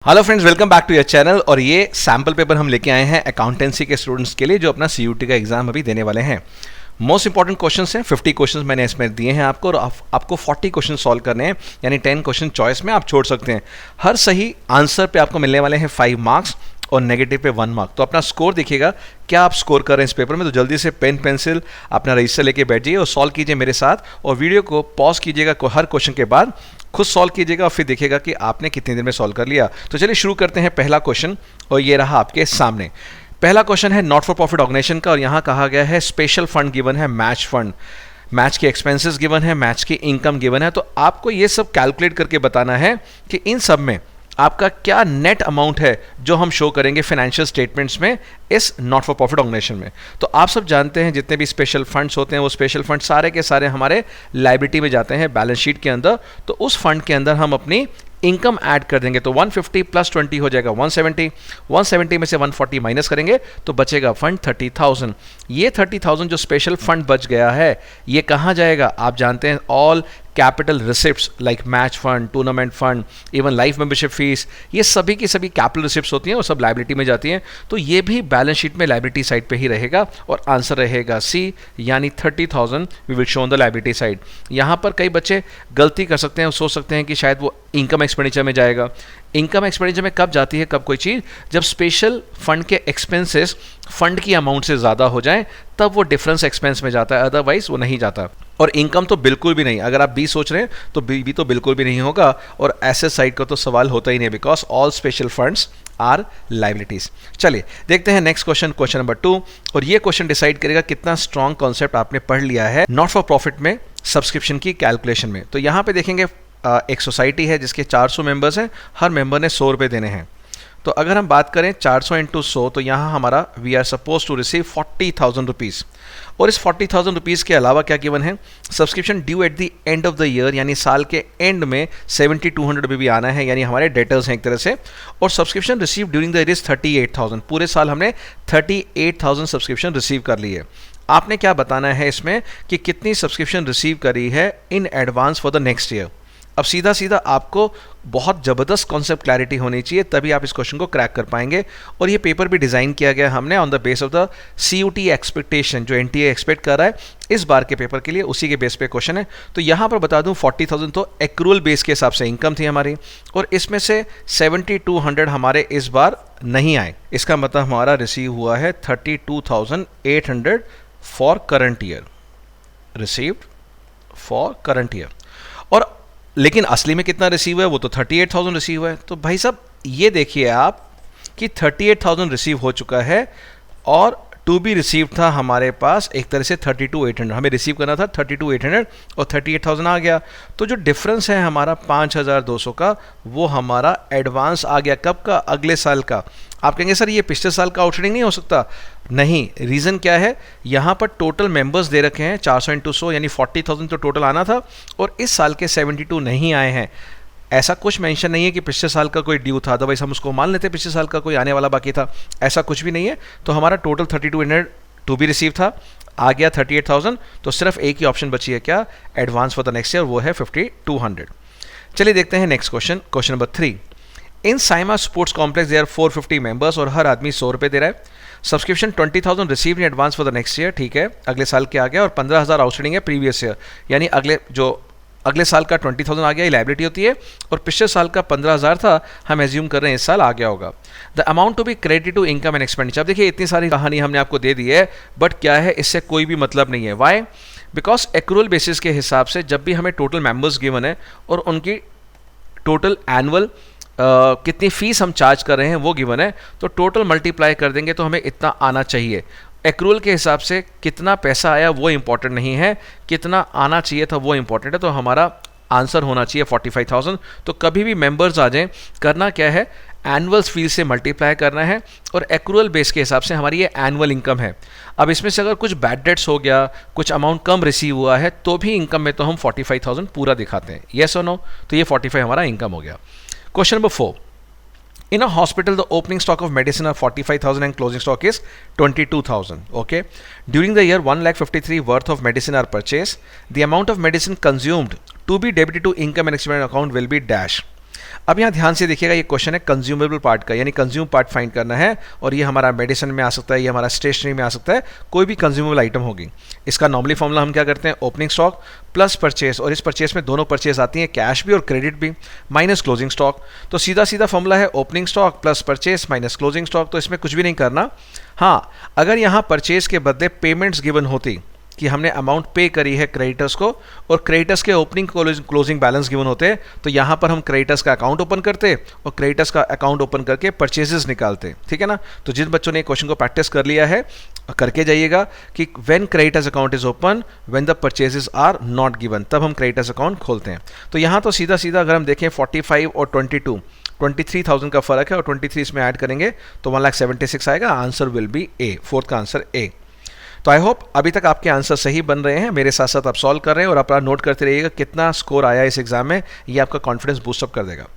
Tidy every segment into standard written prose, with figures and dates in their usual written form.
Hello friends, welcome back to your channel. और ये sample paper हम लेके आए हैं अकाउंटेंसी के स्टूडेंट्स के लिए जो अपना सीयूटी का एग्जाम अभी देने वाले हैं। मोस्ट इंपॉर्टेंट क्वेश्चंस हैं, 50 क्वेश्चंस मैंने इसमें दिए हैं आपको, और आपको 40 क्वेश्चन सॉल्व करने हैं, यानी 10 क्वेश्चन चॉइस में आप छोड़ सकते हैं। हर सही आंसर पे आपको मिलने वाले हैं 5 मार्क्स और नेगेटिव पे 1 मार्क। तो अपना स्कोर देखिएगा क्या आप स्कोर कर रहे हैं इस पेपर में। तो जल्दी से पेन पेंसिल अपना रजिस्टर लेके बैठ जाइए और सॉल्व कीजिए मेरे साथ, और वीडियो को पॉज कीजिएगा हर क्वेश्चन के बाद, खुद सॉल्व कीजिएगा और फिर देखिएगा कि आपने कितनी देर में सॉल्व कर लिया। तो चलिए शुरू करते हैं पहला क्वेश्चन, और ये रहा आपके सामने। पहला क्वेश्चन है नॉट फॉर प्रॉफिट ऑर्गेनाइजेशन का, और यहाँ कहा गया है स्पेशल फंड गिवन है, मैच फंड, मैच के एक्सपेंसेस गिवन है, मैच की इनकम गिवन है। तो आपको ये सब कैलकुलेट करके बताना है कि इन सब में आपका क्या नेट अमाउंट है जो हम शो करेंगे फाइनेंशियल स्टेटमेंट्स में इस नॉट फॉर प्रॉफिट ऑर्गेनाइजेशन में। तो आप सब जानते हैं जितने भी स्पेशल फंड्स होते हैं वो स्पेशल फंड सारे के सारे हमारे लायबिलिटी में जाते हैं बैलेंस शीट के अंदर। तो उस फंड के अंदर हम अपनी इनकम ऐड कर देंगे, तो 150 प्लस 20 हो जाएगा 170, 170 में से 140 माइनस करेंगे तो बचेगा फंड 30,000। ये 30,000 जो स्पेशल फंड बच गया है ये कहाँ जाएगा? आप जानते हैं all capital receipts like match fund, tournament fund, even life membership fees, ये सभी की सभी कैपिटल रिसिप्ट्स होती हैं और सब लायबिलिटी में जाती हैं। तो ये भी बैलेंस शीट में लायबिलिटी साइड पे ही रहेगा, और आंसर रहेगा सी, यानी 30,000 we will show on the liability side. यहाँ पर कई बच्चे गलती कर सकते हैं, सोच सकते हैं कि शायद वो इनकम एक्सपेंडिचर में जाएगा। इनकम एक्सपेंडिचर में कब जाती है, कब कोई चीज़? जब स्पेशल फंड के एक्सपेंसेस फंड की अमाउंट से ज़्यादा हो जाएं तब वो डिफरेंस एक्सपेंस में जाता है, अदरवाइज वो नहीं जाता। और इनकम तो बिल्कुल भी नहीं, अगर आप बी सोच रहे हैं तो बी तो बिल्कुल भी नहीं होगा, और एसेट साइड का तो सवाल होता ही नहीं, because all special funds are liabilities. चलिए देखते हैं नेक्स्ट क्वेश्चन, क्वेश्चन नंबर 2, और ये क्वेश्चन डिसाइड करेगा कितना स्ट्रॉन्ग कॉन्सेप्ट आपने पढ़ लिया है नॉट फॉर प्रॉफिट में सब्सक्रिप्शन की कैलकुलेशन में। तो यहाँ पे देखेंगे एक सोसाइटी है जिसके 400 मेंबर्स हैं, हर मेंबर ने 100 रुपये देने हैं। तो अगर हम बात करें 400 इंटू 100, तो यहाँ हमारा we are suppose to receive 40,000 rupees. और इस 40,000 रुपीज़ के अलावा क्या गिवन है? Subscription due at the end of the year, यानी साल के एंड में 7,200 रुपये भी आना है, यानी हमारे डेटर्स हैं एक तरह से। और subscription receive during the year is 38,000, पूरे साल हमने 38,000 सब्सक्रिप्शन रिसीव कर ली है। आपने क्या बताना है इसमें कि कितनी सब्सक्रिप्शन रिसीव करी है इन advance for the next year. अब सीधा सीधा आपको बहुत ज़बरदस्त कॉन्सेप्ट क्लैरिटी होनी चाहिए, तभी आप इस क्वेश्चन को क्रैक कर पाएंगे। और ये पेपर भी डिज़ाइन किया गया हमने on the base of the CUT expectation, जो एनटीए एक्सपेक्ट कर रहा है इस बार के पेपर के लिए, उसी के बेस पे क्वेश्चन है। तो यहाँ पर बता दूँ 40,000 तो एक्रूअल बेस के हिसाब से इनकम थी हमारी, और इसमें से 7,200 हमारे इस बार नहीं आए। इसका मतलब हमारा रिसीव हुआ है 32,800 for current year, received for current year. और लेकिन असली में कितना रिसीव हुआ है? वो तो 38,000 रिसीव हुआ है। तो भाई साहब ये देखिए आप कि 38,000 रिसीव हो चुका है, और टू बी रिसीव था हमारे पास एक तरह से 32,800, हमें रिसीव करना था 32,800 और 38,000 आ गया। तो जो डिफरेंस है हमारा 5,200 का, वो हमारा एडवांस आ गया। कब का? अगले साल का। आप कहेंगे सर ये पिछले साल का आउटस्टैंडिंग नहीं हो सकता? नहीं, रीज़न क्या है? यहाँ पर टोटल मेंबर्स दे रखे हैं 400 इंटू 100, यानी 40,000 तो टोटल आना था, और इस साल के 72 नहीं आए हैं। ऐसा कुछ मेंशन नहीं है कि पिछले साल का कोई ड्यू था, अदरवाइज हम उसको मान लेते पिछले साल का कोई आने वाला बाकी था। ऐसा कुछ भी नहीं है। तो हमारा टोटल 32,800 टू बी रिसीव था, आ गया 38,000। तो सिर्फ एक ही ऑप्शन बची है, क्या? Advance for the next year, वो है 5,200। चलिए देखते हैं next question, question number 3। In Saima sports complex there 450 members, और हर आदमी 100 रुपये दे रहा है। Subscription 20,000 receive in advance for the next year, ठीक है, अगले साल के आ गया, और 15,000 आउटस्टैंडिंग है प्रीवियस ईयर, यानी अगले साल का 20,000 आ गया, ये लायबिलिटी होती है, और पिछले साल का 15,000 था, हम एज्यूम कर रहे हैं इस साल आ गया होगा। The amount to be credit to income and expenditure. अब देखिए इतनी सारी कहानी हमने आपको दे दी है, बट क्या है, इससे कोई भी मतलब नहीं है। वाई? बिकॉज एक्रूअल बेसिस के हिसाब से जब भी हमें टोटल मेंबर्स गिवन है और उनकी टोटल एनुअल कितनी फीस हम चार्ज कर रहे हैं वो गिवन है, तो टोटल मल्टीप्लाई कर देंगे तो हमें इतना आना चाहिए। एक्रूअल के हिसाब से कितना पैसा आया वो इंपॉर्टेंट नहीं है, कितना आना चाहिए था वो इंपॉर्टेंट है। तो हमारा आंसर होना चाहिए 45,000। तो कभी भी मेंबर्स आ जाएं, करना क्या है? एनुअल फीस से मल्टीप्लाई करना है, और एक्रूअल बेस के हिसाब से हमारी ये एनुअल इनकम है। अब इसमें से अगर कुछ बैड डेट्स हो गया, कुछ अमाउंट कम रिसीव हुआ है, तो भी इनकम में तो हम 45,000 पूरा दिखाते हैं, येस और नो? तो ये 45 हमारा इनकम हो गया। Question number 4। In a hospital, the opening stock of medicine are 45,000 and closing stock is 22,000. Okay. During the year, 1,53,000 worth of medicine are purchased. The amount of medicine consumed to be debited to income and expense account will be dash. अब यहाँ ध्यान से देखिएगा, ये question है consumable part का, यानी consume part find करना है, और ये हमारा मेडिसिन में आ सकता है, ये हमारा स्टेशनरी में आ सकता है, कोई भी कंज्यूमेबल आइटम होगी। इसका नॉर्मली फॉर्मूला हम क्या करते हैं, ओपनिंग स्टॉक प्लस परचेस, और इस परचेस में दोनों परचेस आती हैं, कैश भी और क्रेडिट भी, माइनस क्लोजिंग स्टॉक। तो सीधा सीधा फॉर्मूला है opening stock plus purchase minus closing stock, तो इसमें कुछ भी नहीं करना। हाँ, अगर यहाँ परचेस के बदले पेमेंट्स गिवन होती कि हमने अमाउंट पे करी है क्रेडिटर्स को, और क्रेडिटर्स के ओपनिंग क्लोजिंग बैलेंस गिवन होते, तो यहाँ पर हम क्रेडिटर्स का अकाउंट ओपन करते और क्रेडिटर्स का अकाउंट ओपन करके परचेजेस निकालते, ठीक है ना। तो जिन बच्चों ने क्वेश्चन को प्रैक्टिस कर लिया है, करके जाइएगा कि when creditors account is open when the purchases are not given, तब हम क्रेडिटर्स अकाउंट खोलते हैं। तो यहाँ तो सीधा सीधा अगर हम देखें 45 और 23,000 का फर्क है, और 23 इसमें ऐड करेंगे तो 1,76,000 आएगा। Answer will be A, fourth का आंसर ए। तो आई होप अभी तक आपके आंसर सही बन रहे हैं, मेरे साथ साथ आप सॉल्व कर रहे हैं, और अपना नोट करते रहिएगा कितना स्कोर आया इस एग्जाम में, ये आपका कॉन्फिडेंस बूस्टअप कर देगा।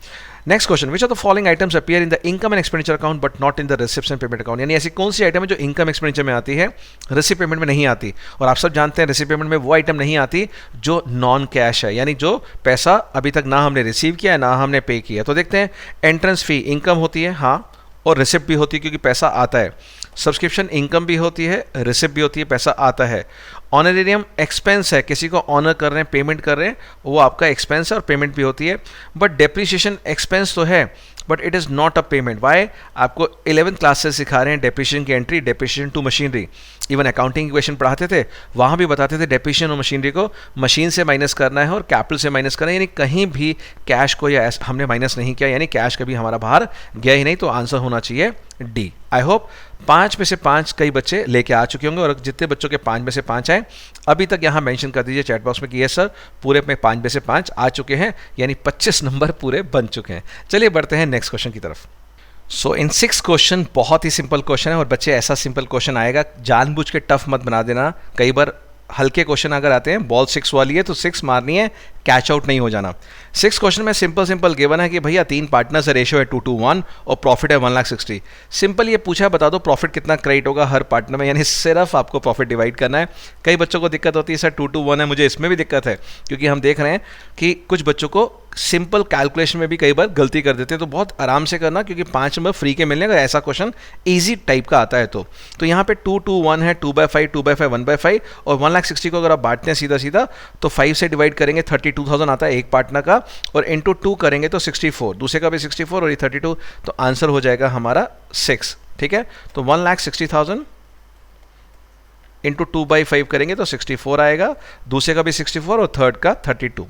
Next question, which of the following items appear in the income and expenditure account but not in the receipts and payment account, यानी ऐसी कौन सी आइटम है जो इनकम एक्सपेंडिचर में आती है, रिसिप्ट पेमेंट में नहीं आती। और आप सब जानते हैं रिसिप्ट पेमेंट में वो आइटम नहीं आती जो नॉन कैश है, यानी जो पैसा अभी तक ना हमने रिसीव किया है ना हमने पे किया। तो देखते हैं, एंट्रेंस फी इनकम होती है, हाँ, और रिसिप्ट भी होती है क्योंकि पैसा आता है। सब्सक्रिप्शन इनकम भी होती है, रिसिप्ट भी होती है, पैसा आता है। ऑनरेरियम एक्सपेंस है, किसी को ऑनर कर रहे हैं, पेमेंट कर रहे हैं, वो आपका एक्सपेंस है और पेमेंट भी होती है। बट डेप्रिसिएशन एक्सपेंस तो है but it is not a payment. Why? आपको 11th क्लास से सिखा रहे हैं डेप्रिसिएशन की entry, depreciation to machinery. Even accounting equation पढ़ाते थे, वहाँ भी बताते थे डेप्रिसिएशन और मशीनरी को मशीन से माइनस करना है और कैपिटल से माइनस करना है, यानी कहीं भी कैश को या हमने माइनस नहीं किया, यानी कैश कभी हमारा बाहर गया ही नहीं। तो आंसर होना चाहिए डी। आई होप 5 में से 5 कई बच्चे लेके आ चुके होंगे, और जितने बच्चों के 5 में से 5 आए अभी तक यहाँ मेंशन कर दीजिए चैट बॉक्स में कि यस सर पूरे में 5 में से 5 आ चुके हैं, यानी 25 नंबर पूरे बन चुके हैं। चलिए बढ़ते हैं नेक्स्ट क्वेश्चन की तरफ। सो इन 6 क्वेश्चन बहुत ही सिंपल क्वेश्चन है, और बच्चे ऐसा सिंपल क्वेश्चन आएगा जानबूझ के टफ मत बना देना। कई बार हल्के क्वेश्चन अगर आते हैं, बॉल 6 वाली है तो 6 मारनी है, कैच आउट नहीं हो जाना। 6 क्वेश्चन में सिंपल गिवन है कि भैया 3 पार्टनर्स है, रेशियो है 2:1 और प्रॉफिट है 1,60,000। सिंपल ये पूछा है बता दो प्रॉफिट कितना क्रेडिट होगा हर पार्टनर में, यानी सिर्फ आपको प्रॉफिट डिवाइड करना है। कई बच्चों को दिक्कत होती है सर 2:1 है, मुझे इसमें भी दिक्कत है, क्योंकि हम देख रहे हैं कि कुछ बच्चों को सिंपल कैलकुलेशन में भी कई बार गलती कर देते हैं। तो बहुत आराम से करना, क्योंकि 5 नंबर फ्री के मिलने का ऐसा क्वेश्चन ईजी टाइप का आता है। तो यहाँ पे 2:1 है, 2/5, 2/5, 1/5, और 1,60,000 को अगर आप बांटते हैं सीधा सीधा तो 5 से डिवाइड करेंगे 32,000 आता है एक पार्टनर का, और इंटू 2 करेंगे तो 64, दूसरे का भी 64 और ये 32, तो आंसर हो जाएगा हमारा 6। ठीक है, तो 1,60,000 इंटू 2/5 करेंगे तो 64 आएगा, दूसरे का भी 64 और थर्ड का 32।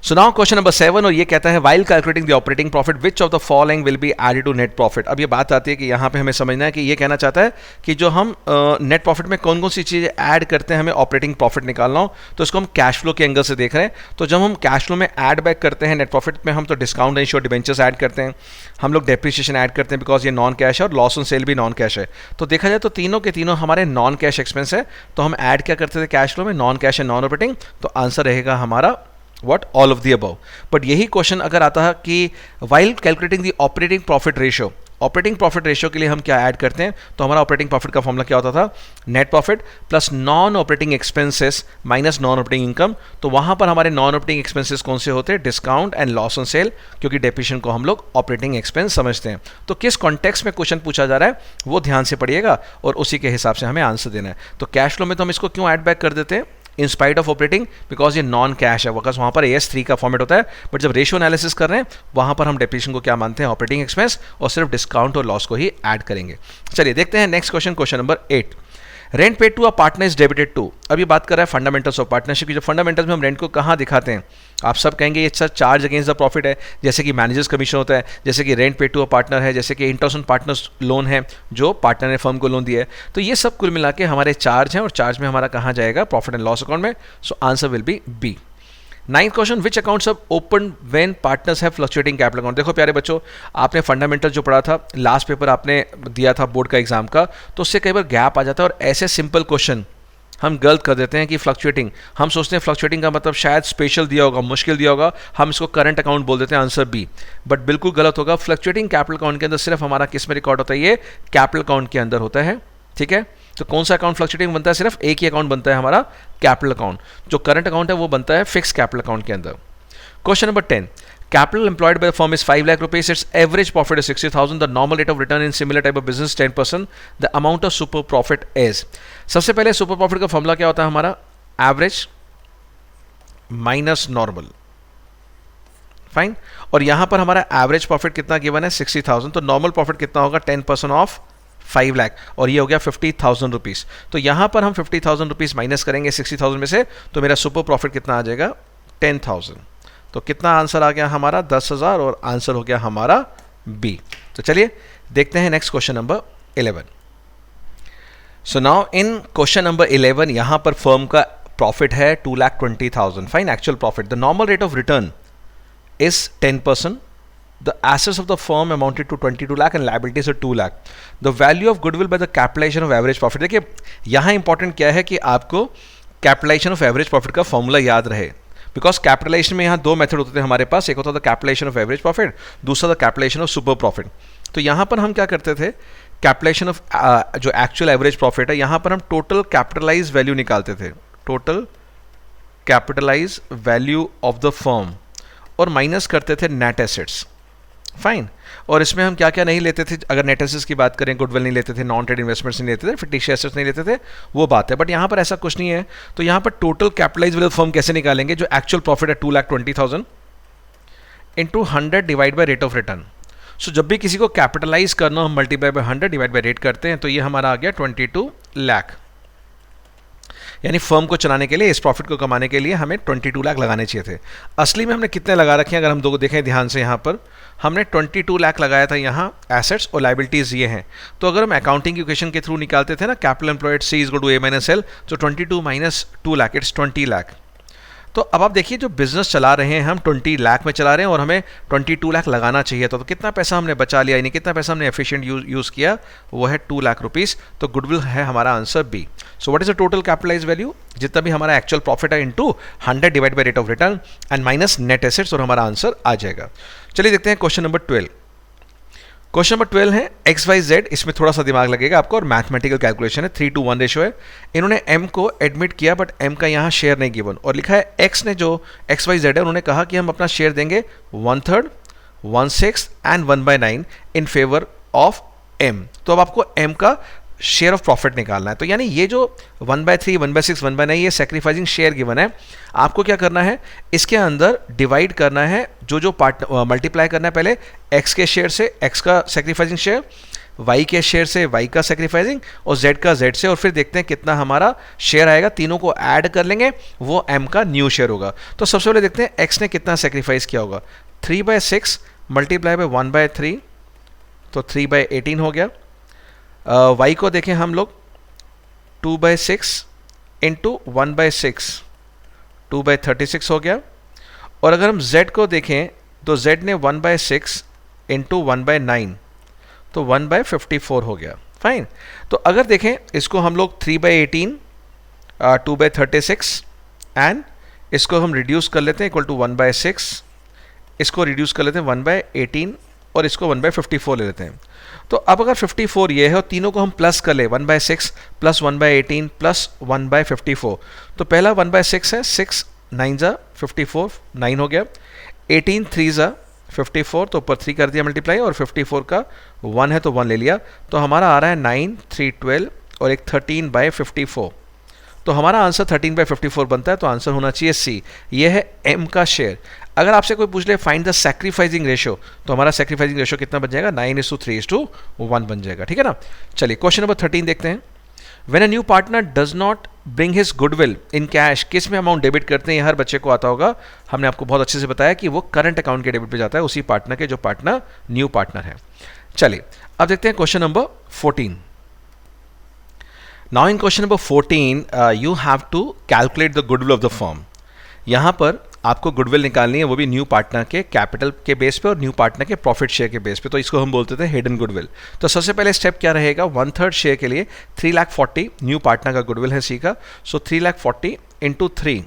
सो नाउ क्वेश्चन नंबर 7, और ये कहता है while calculating the operating profit which of the following will be added to net profit. अब ये बात आती है कि यहाँ पे हमें समझना है कि ये कहना चाहता है कि जो हम नेट प्रॉफिट में कौन कौन सी चीज़ें ऐड करते हैं, हमें ऑपरेटिंग प्रॉफिट निकालना हो, तो इसको हम कैश फ्लो के एंगल से देख रहे हैं। तो जब हम कैश फ्लो में ऐड बैक करते हैं नेट प्रॉफिट में, हम तो डिस्काउंट रेशियो डिबेंचर्स ऐड करते हैं, हम लोग डेप्रिसिएशन ऐड करते हैं बिकॉज ये नॉन कैश है, और लॉस ऑन सेल भी नॉन कैश है। तो देखा जाए तो तीनों के तीनों हमारे नॉन कैश एक्सपेंस है, तो हम ऐड क्या करते थे कैश फ्लो में, non cash and non operating. तो आंसर रहेगा हमारा What? All of the above. But यही क्वेश्चन अगर आता है कि while calculating the operating profit ratio, operating profit ratio के लिए हम क्या ऐड करते हैं, तो हमारा ऑपरेटिंग प्रॉफिट का फॉर्मूला क्या होता था, net profit plus non operating expenses minus non operating income. तो वहां पर हमारे नॉन ऑपरेटिंग एक्सपेंसेस कौन से होते हैं, discount and loss on sale, क्योंकि डेप्रिसिएशन को हम लोग ऑपरेटिंग एक्सपेंस समझते हैं। तो किस कॉन्टेक्स्ट में क्वेश्चन पूछा जा रहा है वो ध्यान से पढ़िएगा, और उसी के हिसाब से हमें आंसर देना है। तो कैश फ्लो में तो हम इसको क्यों ऐड बैक कर देते हैं, in spite of operating, because ये नॉन कैश है, बिकॉज वहाँ पर AS3 का फॉर्मेट होता है। बट जब रेशियो एनालिसिस कर रहे हैं वहाँ पर हम डेप्रिसिएशन को क्या मानते हैं, ऑपरेटिंग एक्सपेंस, और सिर्फ डिस्काउंट और लॉस को ही ऐड करेंगे। चलिए देखते हैं next question, question number 8। Rent paid to a partner is debited to. अब ये बात कर रहा है फंडामेंटल्स ऑफ पार्टनरशिप की। जो फंडामेंटल्स में हम रेंट को कहाँ दिखाते हैं, आप सब कहेंगे ये sir charge against the profit है, जैसे कि मैनेजर्स कमीशन होता है, जैसे कि rent paid to a partner है, जैसे कि इंटरेस्ट ऑन पार्टनर्स लोन है जो पार्टनर ने फर्म को लोन दिया है। तो ये सब कुल मिला के हमारे चार्ज हैं, और चार्ज में हमारा कहाँ जाएगा, प्रॉफिट एंड लॉस अकाउंट में। So answer will be B. 9th question, which accounts have open when partners have fluctuating capital account. देखो प्यारे बच्चों, आपने फंडामेंटल जो पढ़ा था, लास्ट पेपर आपने दिया था बोर्ड का एग्जाम का, तो उससे कई बार गैप आ जाता है, और ऐसे सिंपल क्वेश्चन हम गलत कर देते हैं कि फ्लक्चुएटिंग, हम सोचते हैं फ्लक्चुएटिंग का मतलब शायद स्पेशल दिया होगा, मुश्किल दिया होगा, हम इसको करंट अकाउंट बोल देते हैं, आंसर बी। बट बिल्कुल गलत होगा। फ्लक्चुएटिंग कैपिटल अकाउंट के अंदर सिर्फ हमारा किस में रिकॉर्ड होता है, ये कैपिटल अकाउंट के अंदर होता है। ठीक है, तो कौन सा अकाउंट फ्लक्चुएटिंग बनता है, सिर्फ एक ही अकाउंट बनता है हमारा कैपिटल अकाउंट। जो करंट अकाउंट है वो बनता है फिक्स कैपिटल अकाउंट के अंदर। Question number 10, capital employed by the firm is 5 lakh rupees, its average profit is 60,000, the normal rate of return in similar type of business 10%, the amount of super profit is. सबसे पहले super profit का formula क्या होता है हमारा, average minus normal, fine. और यहां पर हमारा एवरेज प्रॉफिट कितना गिवन है 60,000, तो नॉर्मल प्रॉफिट कितना होगा 10% ऑफ 5 लाख, और ये हो गया 50,000 रुपीज़। तो यहां पर हम 50,000 रुपीज़ माइनस करेंगे 60,000 में से, तो मेरा सुपर प्रॉफिट कितना आ जाएगा 10,000। तो कितना आंसर आ गया हमारा 10,000, और आंसर हो गया हमारा बी। तो चलिए देखते हैं next question number 11। So now in question number 11 यहां पर फर्म का प्रॉफिट है 2,20,000, fine, actual profit. The normal rate of return is 10%. The assets of the firm amounted to 22 lakh and liabilities are 2 lakh. The value of goodwill by the capitalization of average profit. देखिए यहाँ important क्या है कि आपको capitalisation of average profit का formula याद रहे, because capitalisation में यहाँ दो मेथड होते थे हमारे पास, एक होता था कैपिटलाइजेशन ऑफ एवरेज प्रॉफिट, दूसरा था कैपिटलाइजेशन ऑफ सुपर प्रॉफिट। तो यहाँ पर हम क्या करते थे, कैपिटलाइजेशन ऑफ जो एक्चुअल एवरेज प्रॉफिट है, यहाँ पर हम टोटल कैपिटलाइज वैल्यू निकालते थे, total capitalise value of the firm, और माइनस करते थे नेट एसेट्स, फाइन। और इसमें हम क्या क्या नहीं लेते थे, अगर नेट एसेट्स की बात करें, गुडविल नहीं लेते थे, नॉन ट्रेड इन्वेस्टमेंट्स नहीं लेते थे, फिक्टिशियस एसेट्स नहीं लेते थे, वो बात है। बट यहाँ पर ऐसा कुछ नहीं है, तो यहाँ पर टोटल कैपिटलाइज वैल्यू फर्म कैसे निकालेंगे, जो एक्चुअल प्रॉफिट है 2,20,000 into 100 divide by rate of return. So जब भी किसी को कैपिटलाइज करना हो, हम multiply by 100 divide by rate करते हैं, तो ये हमारा आ गया 22 लाख। यानी फर्म को चलाने के लिए, इस प्रॉफिट को कमाने के लिए हमें 22 लाख लगाने चाहिए थे। असली में हमने कितने लगा रखे हैं, अगर हम दो को देखें ध्यान से, यहाँ पर हमने 22 लाख लगाया था यहाँ एसेट्स, और लाइबिलिटीज़ ये हैं। तो अगर हम अकाउंटिंग इक्वेशन के थ्रू निकालते थे ना, capital employed C is equal to A minus L, तो 22 माइनस 2 लाख इट्स 20 लाख। तो अब आप देखिए जो बिजनेस चला रहे हैं हम 20 लाख में चला रहे हैं, और हमें 22 लाख लगाना चाहिए था, तो कितना पैसा हमने बचा लिया, यानी कितना पैसा हमने एफिशिएंट यूज़ किया, वो है 2 लाख रुपीज़। तो गुडविल है हमारा answer B. So what is the total capitalise value, जितना भी हमारा एक्चुअल प्रॉफिट है, into 100 divide by rate of return and minus net assets, और हमारा आंसर आ जाएगा। चलिए देखते हैं क्वेश्चन नंबर 12। क्वेश्चन नंबर 12 है XYZ, इसमें थोड़ा सा दिमाग लगेगा आपको, और मैथमेटिकल कैलकुलेशन है, 3:1 रेशो है। इन्होंने M को एडमिट किया, बट M का यहाँ शेयर नहीं गिवन, और लिखा है X ने, जो XYZ है, उन्होंने कहा कि हम अपना शेयर देंगे 1/3, 1/6 and 1/9 in favour of M। तो अब आपको M का शेयर ऑफ प्रॉफिट निकालना है। तो यानी ये जो 1/3, 1/6, 1/9 ये सेक्रीफाइसिंग शेयर गिवन है, आपको क्या करना है, इसके अंदर डिवाइड करना है, जो पार्ट मल्टीप्लाई करना है पहले x के शेयर से x का सेक्रीफाइसिंग शेयर, y के शेयर से y का सेक्रीफाइसिंग, और z का z से, और फिर देखते हैं कितना हमारा शेयर आएगा, तीनों को ऐड कर लेंगे, वो m का न्यू शेयर होगा। तो सबसे पहले देखते हैं x ने कितना सेक्रीफाइस किया होगा, 3/6 मल्टीप्लाई बाय 1/3, तो 3/18 हो गया। y को देखें हम लोग 2/6 इंटू 1/6, 2/36 हो गया। और अगर हम z को देखें तो z ने 1/6 इंटू 1/9, तो 1/54 हो गया, फाइन। तो अगर देखें इसको हम लोग 3/18, 2/36 एंड इसको हम रिड्यूस कर लेते हैं इक्वल टू 1/6, इसको रिड्यूस कर लेते हैं 1/18, और इसको 1/54 ले लेते हैं। तो अब अगर 54 ये है, और तीनों को हम प्लस कर ले, 1/6 प्लस 1/18 प्लस 1/54, तो पहला 1/6 है, 6 9 जा 54, 9 हो गया, 18 3 जा 54, तो ऊपर 3 कर दिया मल्टीप्लाई, और 54 का 1 है तो 1 ले लिया, तो हमारा आ रहा है 9 3 12 और एक 13/54। तो हमारा आंसर 13/54 बनता है, तो आंसर होना चाहिए सी। ये है M का शेयर। अगर आपसे कोई पूछ ले फाइंड द सैक्रिफाइसिंग रेशो, तो हमारा सैक्रिफाइसिंग रेशो कितना बन जाएगा, 9:3:1 बन जाएगा, ठीक है ना। चलिए क्वेश्चन नंबर 13 देखते हैं। When a new partner does not bring his goodwill in cash, किस में अमाउंट डेबिट करते हैं, ये हर बच्चे को आता होगा। हमने आपको बहुत अच्छे से बताया कि वो करंट अकाउंट के डेबिट पे जाता है, उसी पार्टनर के जो पार्टनर न्यू पार्टनर है। चलिए अब देखते हैं question number 14। Now in question number 14, you have to calculate the goodwill of the firm. यहाँ पर आपको गुडविल निकालनी है, वो भी न्यू पार्टनर के कैपिटल के बेस पे और न्यू पार्टनर के प्रॉफिट शेयर के बेस पे। तो इसको हम बोलते थे हिडन गुडविल। तो सबसे पहले स्टेप क्या रहेगा, 1/3 शेयर के लिए 3,40,000 न्यू पार्टनर का गुडविल है सी का। सो 3,40,000 इंटू 3,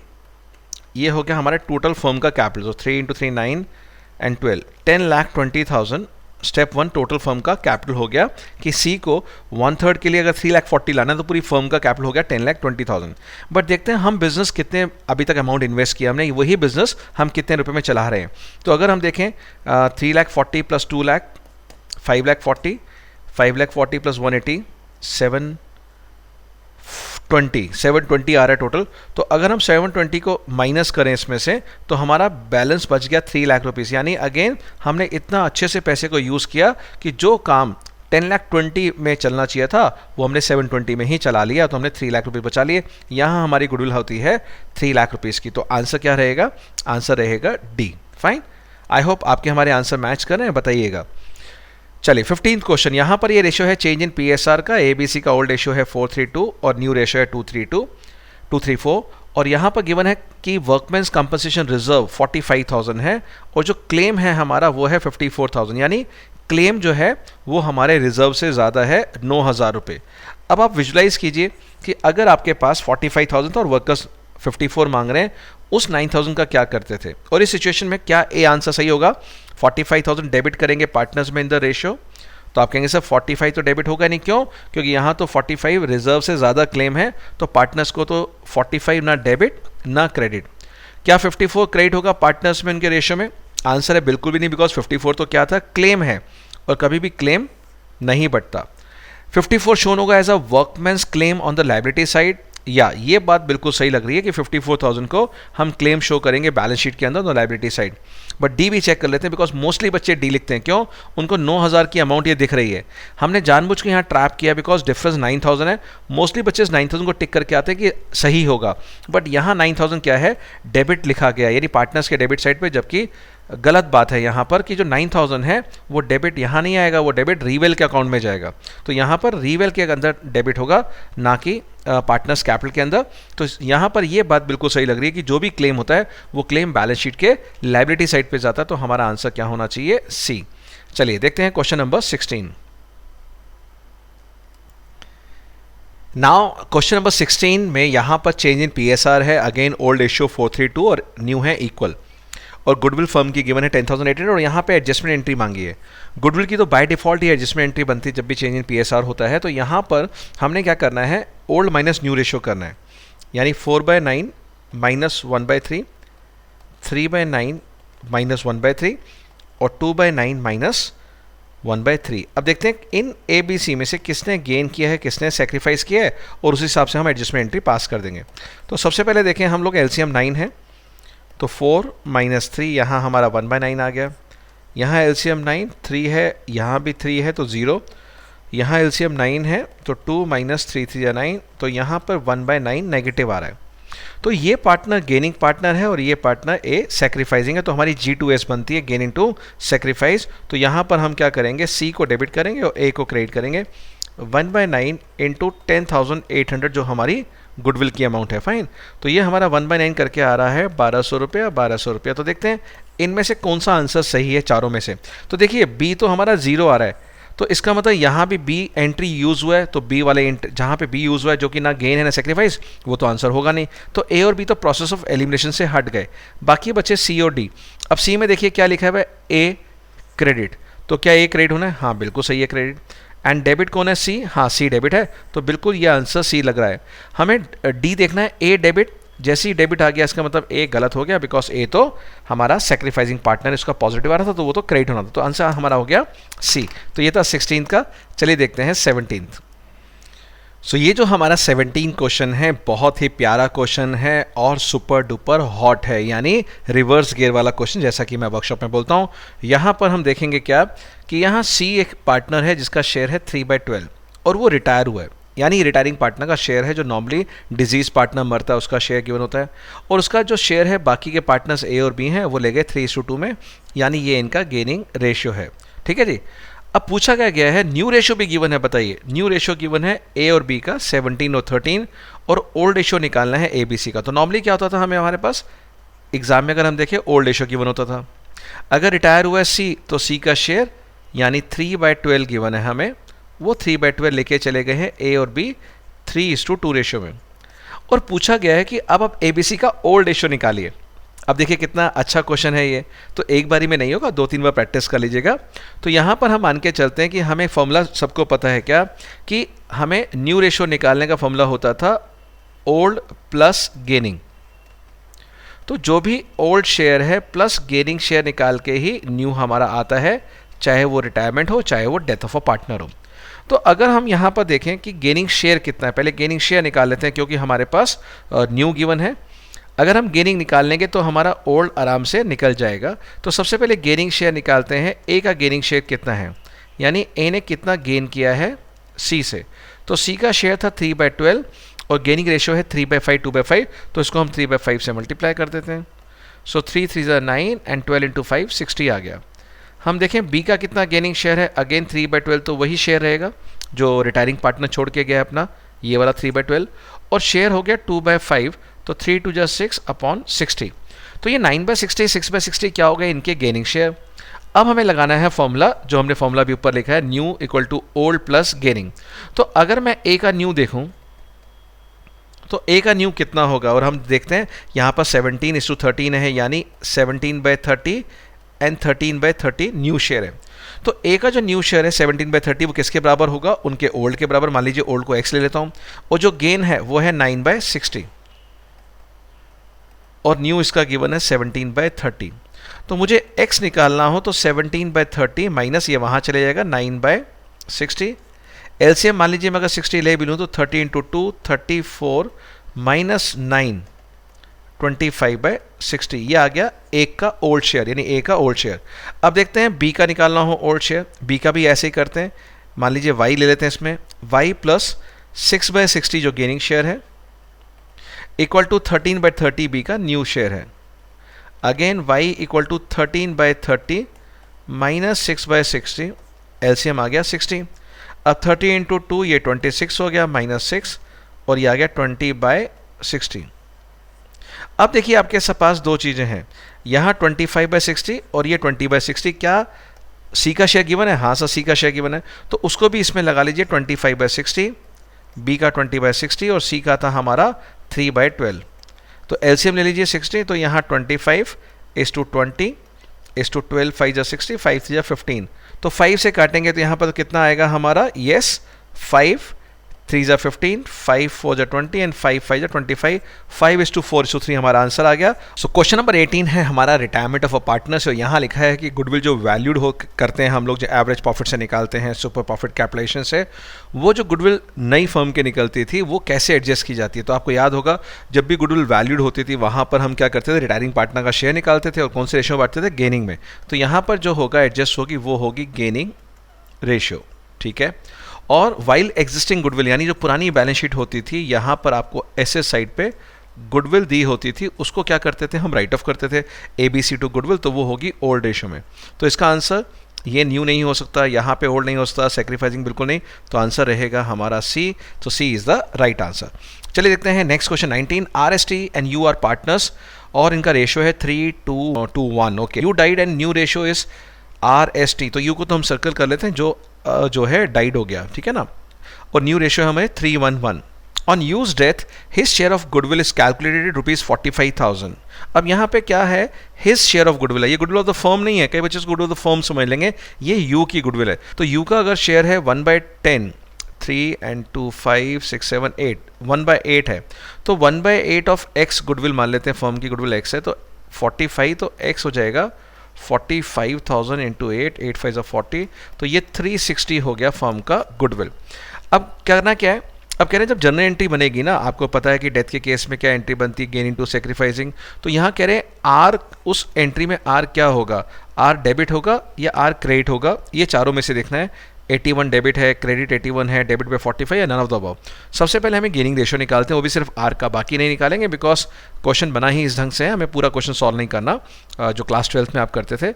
ये हो गया हमारा टोटल फर्म का capital. So 3 × 3 9 and 12, 10,20,000 step 1 total firm का कैपिटल हो गया कि सी को 1/3 के लिए अगर 3,40,000 लाना है तो पूरी फर्म का कैपिटल हो गया 10,20,000। बट देखते हैं हम बिजनेस कितने अभी तक अमाउंट इन्वेस्ट किया हमने, वही बिजनेस हम कितने रुपए में चला रहे हैं। तो अगर हम देखें 3,40,000 प्लस 2 लाख 5,40,000, 5,40,000 प्लस 180 720 आ रहा है टोटल। तो अगर हम 720 को माइनस करें इसमें से तो हमारा बैलेंस बच गया 3 लाख रुपीज़। यानी अगेन हमने इतना अच्छे से पैसे को यूज़ किया कि जो काम 10,20,000 में चलना चाहिए था वो हमने 720 में ही चला लिया, तो हमने 3 लाख रुपये बचा लिए। यहाँ हमारी गुडविल होती है 3 लाख रुपीज़ की। तो आंसर क्या रहेगा? आंसर रहेगा डी। फाइन, आई होप आपके हमारे आंसर मैच कर रहे हैं, बताइएगा। चलिए 15th क्वेश्चन, यहाँ पर ये रेशियो है चेंज इन पीएसआर का। एबीसी का ओल्ड रेशियो है 432 और न्यू रेशियो है 234 और यहाँ पर गिवन है कि वर्कमैन्स कंपनसेशन रिजर्व 45,000 है और जो क्लेम है हमारा वो है 54,000। यानी क्लेम जो है वो हमारे रिजर्व से ज़्यादा है 9,000 रुपये। अब आप विजुलाइज कीजिए कि अगर आपके पास 45,000 था और वर्कर्स 54 मांग रहे हैं, उस 9,000 का क्या करते थे? और इस सिचुएशन में क्या ए आंसर सही होगा? 45,000 डेबिट करेंगे पार्टनर्स में इन द रेशियो, तो आप कहेंगे सर 45 तो डेबिट होगा नहीं, क्यों? क्योंकि यहाँ तो 45 रिजर्व से ज़्यादा क्लेम है, तो पार्टनर्स को तो 45 ना डेबिट ना क्रेडिट। क्या 54 क्रेडिट होगा पार्टनर्स में उनके रेशियो में? आंसर है बिल्कुल भी नहीं, बिकॉज 54 तो क्या था? क्लेम है और कभी भी क्लेम नहीं बढ़ता। 54 शोन होगा as a workman's claim on the liability side. या ये बात बिल्कुल सही लग रही है कि 54,000 को हम क्लेम शो करेंगे बैलेंस शीट के अंदर the liability side. But D भी चेक कर लेते हैं, बिकॉज मोस्टली बच्चे डी लिखते हैं। क्यों? उनको 9,000 की अमाउंट ये दिख रही है। हमने जानबूझ के यहाँ ट्रैप किया बिकॉज डिफरेंस 9,000 है। मोस्टली बच्चे 9,000 को टिक करके आते हैं कि सही होगा, बट यहाँ 9,000 क्या है? डेबिट लिखा गया, यानी पार्टनर्स के डेबिट साइड पर, जबकि गलत बात है यहाँ पर कि जो 9,000 है वो डेबिट यहाँ नहीं आएगा, वो डेबिट रीवेल के अकाउंट में जाएगा। तो यहाँ पर रीवेल के अंदर डेबिट होगा, ना कि पार्टनर्स कैपिटल के अंदर। तो यहाँ पर ये बात बिल्कुल सही लग रही है कि जो भी क्लेम होता है वो क्लेम बैलेंस शीट के लायबिलिटी साइड पे जाता है। तो हमारा आंसर क्या होना चाहिए? सी। चलिए देखते हैं question number 16। Now question number 16 में यहाँ पर चेंज इन पीएसआर है। अगेन ओल्ड रेशियो 432 और न्यू है इक्वल, और गुडविल फर्म की गिवन है 10,800 और यहाँ पे एडजस्टमेंट एंट्री मांगी है। गुडविल की तो by default he adjustment entry बनती है जब भी चेंज इन पीएसआर होता है। तो यहाँ पर हमने क्या करना है? ओल्ड माइनस न्यू रेशियो करना है, यानी 4/9 माइनस 1/3, 3/9 माइनस 1/3 और 2/9 माइनस 1/3। अब देखते हैं इन ए बी सी में से किसने गेन किया है, किसने सेक्रीफाइस किया है, और उस हिसाब से हम एडजस्टमेंट एंट्री पास कर देंगे। तो सबसे पहले देखें हम लोग एलसीएम 9 है, तो 4 माइनस 3 यहाँ हमारा 1/9 आ गया। यहाँ एलसीएम 9 3 है, यहाँ भी 3 है तो 0। यहाँ एलसीएम 9 है तो 2 माइनस 3 3 9, तो यहाँ पर 1/9 नेगेटिव आ रहा है। तो ये पार्टनर गेनिंग पार्टनर है और ये पार्टनर ए सेक्रीफाइसिंग है। तो हमारी G2S बनती है गेन इनटू सेक्रीफाइस। तो यहाँ पर हम क्या करेंगे? सी को डेबिट करेंगे और ए को क्रेडिट करेंगे। 1/9 इंटू 10,800 जो हमारी गुडविल की अमाउंट है। फाइन, तो ये हमारा 1/9 करके आ रहा है 1,200 रुपया, 1,200 रुपया। तो देखते हैं इनमें से कौन सा आंसर सही है चारों में से। तो देखिए बी तो हमारा 0 आ रहा है, तो इसका मतलब यहाँ भी बी एंट्री यूज़ हुआ है। तो बी वाले जहाँ पे बी यूज़ हुआ है जो कि ना गेन है ना सेक्रीफाइस, वो तो आंसर होगा नहीं। तो ए और बी तो प्रोसेस ऑफ एलिमिनेशन से हट गए, बाकी बचे सी और डी। अब सी में देखिए क्या लिखा है? ए क्रेडिट, तो क्या ए क्रेडिट होना है? हाँ बिल्कुल सही है, क्रेडिट। एंड डेबिट कौन है? सी। हाँ सी डेबिट है, तो बिल्कुल ये आंसर सी लग रहा है। हमें डी देखना है, ए डेबिट। जैसे ही डेबिट आ गया इसका मतलब ए गलत हो गया, बिकॉज ए तो हमारा सेक्रीफाइसिंग पार्टनर, इसका पॉजिटिव आ रहा था तो वो तो क्रेडिट होना था। तो आंसर हमारा हो गया सी। तो ये था 16th का। चलिए देखते हैं 17th। सो ये जो हमारा 17 क्वेश्चन है बहुत ही प्यारा क्वेश्चन है और सुपर डुपर हॉट है, यानी रिवर्स गियर वाला क्वेश्चन, जैसा कि मैं वर्कशॉप में बोलता हूँ। यहाँ पर हम देखेंगे क्या कि यहाँ सी एक पार्टनर है जिसका शेयर है 3/12 और वो रिटायर हुआ है, यानी रिटायरिंग पार्टनर का शेयर है। जो नॉर्मली डिजीज पार्टनर मरता है उसका शेयर गिवन होता है, और उसका जो शेयर है बाकी के पार्टनर्स ए और बी हैं वो ले गए 3:2 में, यानी ये इनका गेनिंग रेशियो है। ठीक है जी। अब पूछा क्या गया है? न्यू रेशियो भी गिवन है। बताइए, न्यू रेशियो गिवन है ए और बी का 17 और 13, और ओल्ड रेशियो निकालना है ए बी सी का। तो नॉर्मली क्या होता था हमें, हमारे पास एग्जाम में अगर हम देखें ओल्ड रेशियो गिवन होता था। अगर रिटायर हुआ है सी तो सी का शेयर यानी 3/12 गिवन है हमें, वो 3/12 लेके चले गए हैं ए और बी 3:2 रेशियो में। और पूछा गया है कि अब आप ए बी सी का ओल्ड रेशियो निकालिए। अब देखिए कितना अच्छा क्वेश्चन है ये, तो एक बारी में नहीं होगा, 2-3 बार प्रैक्टिस कर लीजिएगा। तो यहाँ पर हम मान के चलते हैं कि हमें फॉर्मूला सबको पता है क्या, कि हमें न्यू रेशो निकालने का फॉर्मूला होता था ओल्ड प्लस गेनिंग। तो जो भी ओल्ड शेयर है प्लस गेनिंग शेयर निकाल के ही न्यू हमारा आता है, चाहे वो रिटायरमेंट हो चाहे वो डेथ ऑफ अ पार्टनर हो। तो अगर हम यहाँ पर देखें कि गेनिंग शेयर कितना है, पहले गेनिंग शेयर निकाल लेते हैं क्योंकि हमारे पास न्यू गिवन है। अगर हम गेनिंग निकाल लेंगे तो हमारा ओल्ड आराम से निकल जाएगा। तो सबसे पहले गेनिंग शेयर निकालते हैं। ए का गेनिंग शेयर कितना है, यानी ए ने कितना गेन किया है सी से। तो सी का शेयर था 3/12 और गेनिंग रेशियो है 3/5 2/5, तो इसको हम 3/5 से मल्टीप्लाई कर देते हैं। सो 3 3 9 एंड 12 इंटू 5 60 आ गया। हम देखें बी का कितना गेनिंग शेयर है, अगेन 3/12, तो वही शेयर रहेगा जो रिटायरिंग पार्टनर छोड़ के गया अपना, ये वाला 3/12, और शेयर हो गया 2/5, तो 3 2 6 अपॉन 60। तो ये 9/60 6/60 क्या हो गया, इनके गेनिंग शेयर। अब हमें लगाना है फॉर्मूला, जो हमने फॉर्मूला भी ऊपर लिखा है, new equal to old plus gaining. तो अगर मैं ए का न्यू देखूं तो ए का न्यू कितना होगा, और हम देखते हैं यहाँ पर 17:13 है, यानी 17/30 एंड 13/30 न्यू शेयर है। तो ए का जो न्यू शेयर है 17/30 वो किसके बराबर होगा, उनके ओल्ड के बराबर। मान लीजिए ओल्ड को x ले लेता हूँ, और जो गेन है वो है 9/60 और न्यू इसका गिवन है 17/30। तो मुझे x निकालना हो तो 17/30 माइनस ये वहाँ चले जाएगा 9/60। एलसीएम मान लीजिए मैं अगर 60 ले भी लूँ तो 30 इंटू 2 34 माइनस 9 25/60, ये आ गया एक का ओल्ड शेयर, यानी ए का ओल्ड शेयर। अब देखते हैं बी का निकालना हो ओल्ड शेयर, बी का भी ऐसे ही करते हैं। मान लीजिए वाई ले लेते हैं इसमें, वाई प्लस 6/60 जो गेनिंग शेयर है इक्वल टू 13/30 बी का न्यू शेयर है। Again Y equal to 13/30 minus 6/60, LCM आ गया 60। अब 30 इंटू 2 ये 26 हो गया माइनस 6, और ये आ गया 20/60। अब देखिए आपके पास दो चीज़ें हैं, यहाँ 25/60 और ये 20/60। क्या सी का शेयर गिवन है, हाँ सर सी का शेयर गिवन है, तो उसको भी इसमें लगा लीजिए 25/60, बी का 20/60 और सी का था हमारा 3/12। तो एलसीएम ले लीजिए 60, तो यहाँ 25:20 is to 12 5 जा 60 5 3 जा 15, तो 5 से काटेंगे तो यहाँ पर कितना आएगा हमारा, यस 5 3 जा 15 5 4 जा 20 एंड 5 5 जा 25, 5:4:3 हमारा आंसर आ गया। सो क्वेश्चन नंबर 18 है हमारा रिटायरमेंट ऑफ अ पार्टनर से। यहाँ लिखा है कि गुडविल जो वैल्यूड हो करते हैं हम लोग, जो एवरेज प्रॉफिट से निकालते हैं, सुपर प्रॉफिट कैलकुलेशन से, वो जो गुडविल नई फर्म के निकलती थी वो कैसे एडजस्ट की जाती है। तो आपको याद होगा जब भी गुडविल वैल्यूड होती थी वहाँ पर हम क्या करते थे, रिटायरिंग पार्टनर का शेयर निकालते थे और कौन से रेशियो बांटते थे, गेनिंग में। तो यहाँ पर जो होगा एडजस्ट होगी वो होगी गेनिंग रेशियो, ठीक है। और वाइल एग्जिस्टिंग गुडविल, यानी जो पुरानी बैलेंस शीट होती थी, यहाँ पर आपको एसेट साइड पे गुडविल दी होती थी, उसको क्या करते थे हम, राइट ऑफ करते थे ABC टू गुडविल, तो वो होगी ओल्ड रेशियो में। तो इसका आंसर ये न्यू नहीं हो सकता, यहाँ पे ओल्ड नहीं हो सकता, सेक्रीफाइसिंग बिल्कुल नहीं, तो आंसर रहेगा हमारा सी। तो C is the right answer. चलिए देखते हैं next question 19। RST and U are partners और इनका रेशियो है 3:1। Okay, U died and new ratio is RST। तो यू को तो हम सर्कल कर लेते हैं, जो है डाइड हो गया, ठीक है ना, और न्यू रेशियो हमें 3:1। On use death his share of goodwill is calculated ₹45,000। अब यहाँ पे क्या है, हिज शेयर ऑफ गुडविल है, ये गुडविल ऑफ द फर्म नहीं है, कई बच्चे गुडविल ऑफ द फर्म समझ लेंगे, ये यू की गुडविल है। तो यू का अगर शेयर है 1/10, 3 and 2 5 6 7 8, 1/8 है, तो 1/8 ऑफ एक्स गुडविल मान लेते हैं, फर्म की गुडविल एक्स है, तो 45, तो एक्स हो जाएगा 45,000 इंटू 8, 8 5 40, तो ये 360 हो गया फर्म का गुडविल। अब करना क्या है, अब कह रहे हैं जब जनरल एंट्री बनेगी ना, आपको पता है कि डेथ के केस में क्या एंट्री बनती है, गेन इनटू सेक्रीफाइसिंग, तो यहाँ कह रहे हैं आर, उस एंट्री में आर क्या होगा, आर डेबिट होगा या आर क्रेडिट होगा, ये चारों में से देखना है। 81 डेबिट है, क्रेडिट 81 है, डेबिट पे 45 या नन ऑफ द अबव। सबसे पहले हमें गेनिंग रेशियो निकालते हैं, वो भी सिर्फ आर का, बाकी नहीं निकालेंगे बिकॉज क्वेश्चन बना ही इस ढंग से है, हमें पूरा क्वेश्चन सॉल्व नहीं करना जो क्लास 12th में आप करते थे।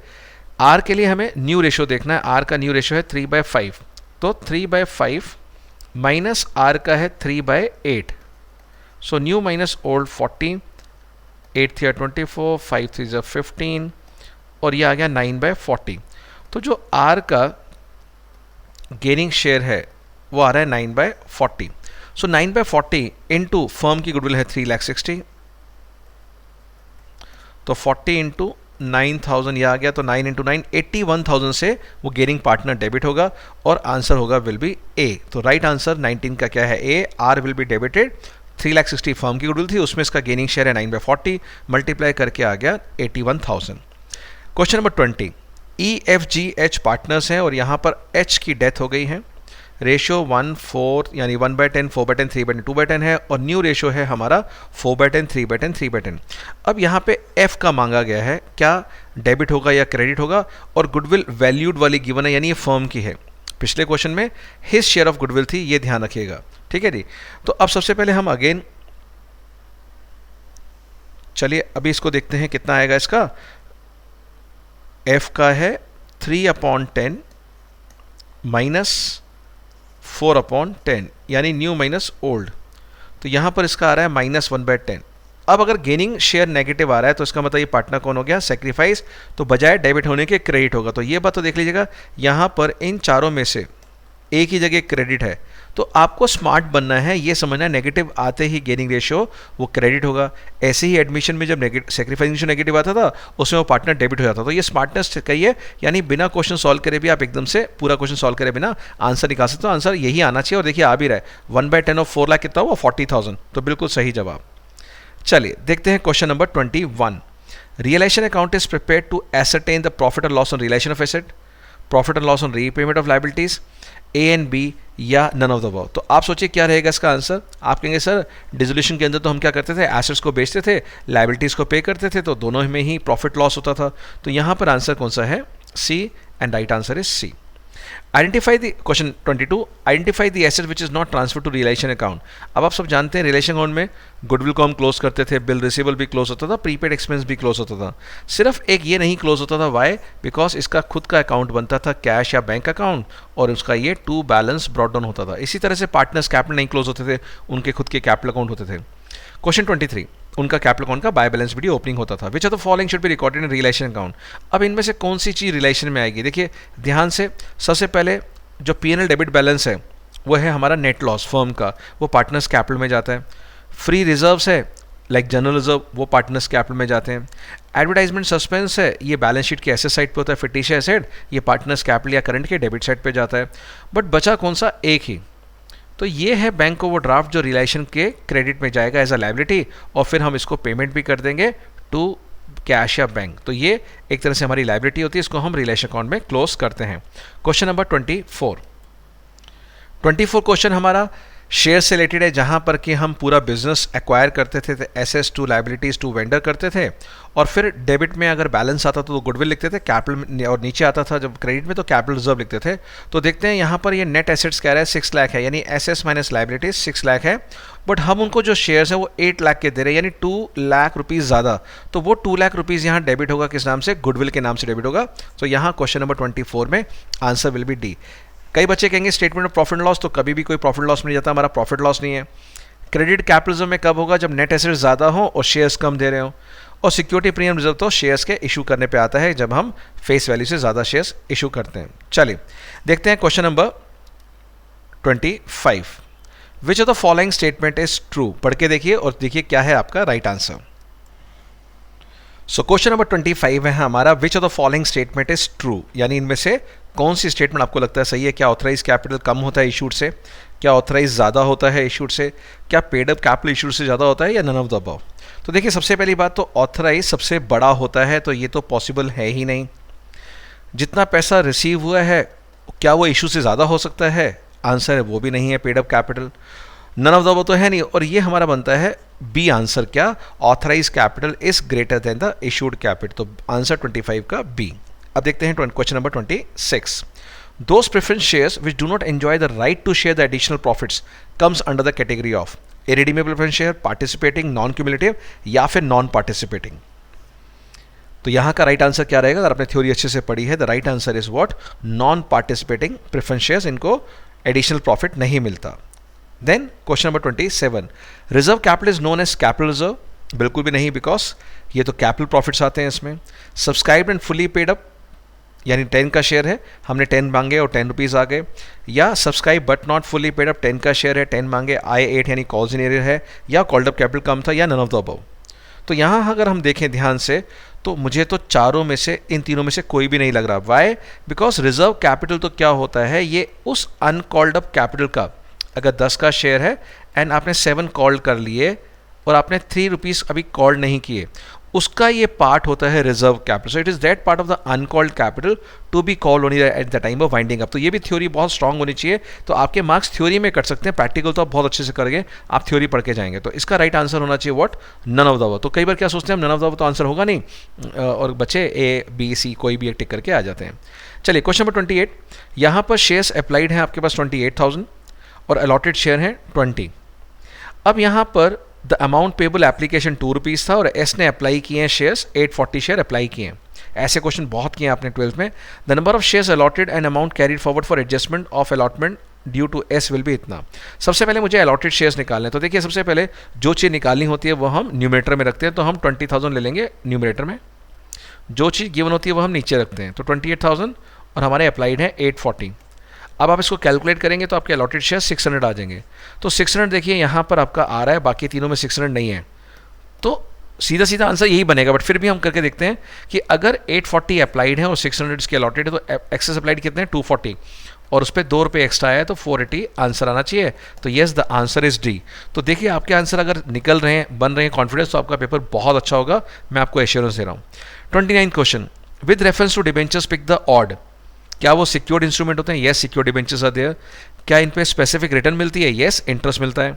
आर के लिए हमें न्यू रेशियो देखना है, आर का न्यू रेशियो है 3/5, तो 3/5 माइनस आर का है 3/8, सो न्यू माइनस ओल्ड 40, 8 3 24, 5 3 15, और ये आ गया 9/40। तो जो आर का गेनिंग शेयर है वो आ रहा है 9/40, सो 9/40 इंटू फर्म की गुडविल है 3,60,000, तो 40 इंटू 9,000 ये आ गया, तो 9 इंटू 9 81,000 से वो गेनिंग पार्टनर डेबिट होगा और आंसर होगा विल बी ए। तो राइट आंसर 19 का क्या है, A. R will be debited. 3,60,000 firm की गुडविल थी, उसमें इसका गेनिंग शेयर है 9/40, मल्टीप्लाई करके आ गया 81,000। क्वेश्चन नंबर 20, EFGH पार्टनर्स हैं और यहाँ पर H की डेथ हो गई है। रेशियो 1/4 यानी 1/10, 4/10, 3/10, 2/10 है और न्यू रेशियो है हमारा 4/10, 3/10, 3/10। अब यहाँ पे F का मांगा गया है, क्या डेबिट होगा या क्रेडिट होगा, और गुडविल वैल्यूड वाली गिवन है यानी ये फर्म की है। पिछले क्वेश्चन में हिज शेयर ऑफ गुडविल थी, ये ध्यान रखिएगा, ठीक है जी। तो अब सबसे पहले हम अगेन चलिए अभी इसको देखते हैं कितना आएगा इसका। F का है 3/10 माइनस 4/10 यानी न्यू माइनस ओल्ड, तो यहाँ पर इसका आ रहा है -1/10। अब अगर गेनिंग शेयर नेगेटिव आ रहा है तो इसका मतलब ये पार्टनर कौन हो गया, सेक्रीफाइस, तो बजाय डेबिट होने के क्रेडिट होगा। तो ये बात तो देख लीजिएगा, यहाँ पर इन चारों में से एक ही जगह क्रेडिट है, तो आपको स्मार्ट बनना है, ये समझना है नेगेटिव आते ही गेनिंग रेशियो वो क्रेडिट होगा। ऐसे ही एडमिशन में जब सेक्रीफाइस रेशियो नेगेटिव आता था उसमें वो पार्टनर डेबिट हो जाता था। तो ये स्मार्टनेस कहिए, यानी बिना क्वेश्चन सॉल्व करे भी आप एकदम से पूरा क्वेश्चन सॉल्व करे बिना आंसर निकाल सकते हो। आंसर यही आना चाहिए और देखिए आ भी रहा है 1/10 ऑफ 4 लाख कितना हुआ 40,000, तो बिल्कुल सही जवाब। चलिए देखते हैं question number 21। Realisation account is prepared to ascertain the profit और loss on realisation of asset, profit and loss on repayment of liabilities, A and B या नन ऑफ द अबव। तो आप सोचिए क्या रहेगा इसका आंसर। आप कहेंगे सर डिसोल्यूशन के अंदर तो हम क्या करते थे, एसेट्स को बेचते थे, लायबिलिटीज़ को पे करते थे, तो दोनों में ही प्रॉफिट लॉस होता था। तो यहाँ पर आंसर कौन सा है, C, and right answer is C. Identify the question 22, identify the asset which is not transfer to realisation account. अब आप सब जानते हैं रियलाइजेशन अकाउंट में गुडविल को हम क्लोज करते थे, बिल रिसीवेबल भी क्लोज होता था, प्रीपेड एक्सपेंस भी क्लोज होता था। सिर्फ एक ये नहीं क्लोज होता था, वाई, बिकॉज इसका खुद का अकाउंट बनता था कैश या बैंक अकाउंट, और उसका ये टू बैलेंस ब्रॉट डाउन होता था। इसी तरह से पार्टनर्स कैपिटल नहीं क्लोज होते थे, उनके खुद के कैपिटल अकाउंट होते थे। क्वेश्चन 23, उनका कैपिटल अकाउंट का बाय बैलेंस वीडियो ओपनिंग होता था। Which of the following should be recorded in realisation account. अब इनमें से कौन सी चीज़ रियलाइजेशन में आएगी, देखिए ध्यान से। सबसे पहले जो P&L डेबिट बैलेंस है वो है हमारा नेट लॉस फर्म का, वो पार्टनर्स कैपिटल में जाता है। फ्री रिजर्व्स है लाइक जनरल रिजर्व, वो पार्टनर्स कैपिटल में जाते हैं। एडवर्टाइजमेंट सस्पेंस है, ये बैलेंस शीट के एसेट साइड पे होता है। फिटिश एसेट ये पार्टनर्स कैपिटल या करंट के डेबिट साइड पे जाता है। बट बचा कौन सा, एक ही, तो ये है बैंक ओवरड्राफ्ट जो रियलाइजेशन के क्रेडिट में जाएगा एज अ लायबिलिटी, और फिर हम इसको पेमेंट भी कर देंगे टू कैश या बैंक। तो ये एक तरह से हमारी लायबिलिटी होती है, इसको हम रियलाइजेशन अकाउंट में क्लोज करते हैं। क्वेश्चन नंबर 24 क्वेश्चन हमारा शेयर से रिलेटेड है, जहां पर कि हम पूरा बिजनेस एक्वायर करते थे, assets to liabilities to vendor करते थे, और फिर डेबिट में अगर बैलेंस आता था तो गुडविल लिखते थे कैपिटल, और नीचे आता था जब क्रेडिट में तो कैपिटल रिजर्व लिखते थे। तो देखते हैं यहाँ पर ये नेट एसेट्स कह रहा है 6 लाख है, यानी एसेट्स माइनस लायबिलिटीज 6 लाख है, बट हम उनको जो शेयर्स है वो 8 लाख के दे रहे हैं, यानी 2 लाख रुपीज़ ज़्यादा। तो वो 2 लाख रुपीज़ यहाँ डेबिट होगा, किस नाम से, गुडविल के नाम से डेबिट होगा। तो यहाँ क्वेश्चन नंबर 24 में आंसर विल बी डी। कई बच्चे कहेंगे स्टेटमेंट ऑफ प्रॉफिट लॉस, तो कभी भी कोई प्रॉफिट लॉस नहीं जाता, हमारा प्रॉफिट लॉस नहीं है। क्रेडिट कैपिटलिज्म में कब होगा, जब नेट एसेट्स ज़्यादा हो और शेयर्स कम दे रहे हो। और सिक्योरिटी प्रीमियम रिजर्व तो शेयर्स के इशू करने पे आता है, जब हम फेस वैल्यू से ज़्यादा शेयर्स इशू करते हैं। चलिए देखते हैं question number 25। Which of the following statement is true. पढ़ के देखिए और देखिए क्या है आपका right answer. So question number 25 है हमारा, विच of the following statement is true, यानी इनमें से कौन सी स्टेटमेंट आपको लगता है सही है। क्या ऑथराइज कैपिटल कम होता है इशूड से, क्या ऑथराइज ज़्यादा होता है इशूड से, क्या पेड अप कैपिटल इशूड से ज़्यादा होता है, या नन ऑफ द अबव। तो देखिए सबसे पहली बात तो ऑथराइज सबसे बड़ा होता है, तो ये तो पॉसिबल है ही नहीं। जितना पैसा रिसीव हुआ है क्या वो इशू से ज़्यादा हो सकता है, आंसर है वो भी नहीं है paid up capital. None of the above तो है नहीं, और ये हमारा बनता है बी आंसर, क्या authorise capital is greater than the issued capital. तो आंसर 25 का बी। अब देखते हैं question number 26। Those preference shares which do not enjoy the right to share the additional profits comes under the category of irredeemable preference share, participating, non-cumulative या फिर non-participating। तो यहाँ का राइट आंसर क्या रहेगा, अगर आपने थ्योरी अच्छे से पढ़ी है, the right answer is what, non-participating preference shares, इनको एडिशनल प्रॉफिट नहीं मिलता। Then question number 27, reserve capital is known as capital reserve, बिल्कुल भी नहीं, बिकॉज ये तो कैपिटल प्रॉफिट्स आते हैं इसमें। Subscribed and fully paid up, यानी 10 का शेयर है, हमने 10 मांगे और 10 रुपीज़ आ गए, या subscribe but not fully paid up, 10 का शेयर है, 10 मांगे, आए 8 यानी कॉल्स इन एरियर है, या कॉल्ड अप कैपिटल कम था, या नन ऑफ द अबव। तो यहाँ अगर हम देखें ध्यान से तो मुझे तो चारों में से, इन तीनों में से कोई भी नहीं लग रहा। वाई? बिकॉज रिजर्व कैपिटल तो क्या होता है, ये उस अनकॉल्ड अप कैपिटल का, अगर 10 का शेयर है एंड आपने 7 कॉल कर लिए और आपने 3 रुपीज़ अभी कॉल नहीं किए, उसका ये पार्ट होता है reserve capital. So it is that part of the uncalled capital to be called only at the time of winding up. तो ये भी थ्योरी बहुत स्ट्रांग होनी चाहिए, तो आपके मार्क्स थ्योरी में कट सकते हैं, प्रैक्टिकल तो आप बहुत अच्छे से करेंगे, आप थ्योरी पढ़ के जाएंगे। तो इसका राइट आंसर होना चाहिए what, none of the above. तो कई बार क्या सोचते हैं हम, नन ऑफ द अबव तो आंसर होगा नहीं, और बच्चे ए बी सी कोई भी एक टिक करके आ जाते हैं। चलिए क्वेश्चन नंबर 28, यहाँ पर शेयर्स अप्लाइड हैं आपके पास 28,000 और अलॉटेड शेयर हैं 20। अब यहाँ पर the amount payable application 2 rupees था और एस ने अप्लाई किए हैं शेयर्स 840 शेयर अप्लाई किए हैं। ऐसे क्वेश्चन बहुत किए हैं आपने 12th में। The number of shares allotted and amount carried forward for adjustment of allotment due to S will be इतना। सबसे पहले मुझे अलॉटेड शेयर्स निकालने हैं, तो देखिए सबसे पहले जो चीज़ निकालनी होती है वो हम न्यूमरेटर में रखते हैं, तो हम 20,000 ले लेंगे न्यूमरेटर में, जो चीज़ गिवन होती है वो हम नीचे रखते हैं। तो 28,000 और हमारे अप्लाइड है 840। अब आप इसको कैलकुलेट करेंगे तो आपके अलॉटेड शेयर 600 आ जाएंगे। तो 600 देखिए यहाँ पर आपका आ रहा है, बाकी तीनों में 600 नहीं है, तो सीधा सीधा आंसर यही बनेगा। बट फिर भी हम करके देखते हैं कि अगर 840 अप्लाइड है और 600 इसके अलॉटेड है, तो एक्सेस अप्लाइड कितने हैं 240, और उस पर 2 रुपये एक्स्ट्रा आया तो 480 आंसर आना चाहिए। तो yes the answer is D. तो देखिए आपके आंसर अगर निकल रहे हैं, बन रहे हैं कॉन्फिडेंस, तो आपका पेपर बहुत अच्छा होगा, मैं आपको एश्योरेंस दे रहा हूँ। 29 question, with reference to debentures pick the odd. क्या वो सिक्योर्ड इंस्ट्रूमेंट होते हैं? Yes, secured debentures are there. क्या इन पे स्पेसिफिक रिटर्न मिलती है? येस, इंटरेस्ट मिलता है।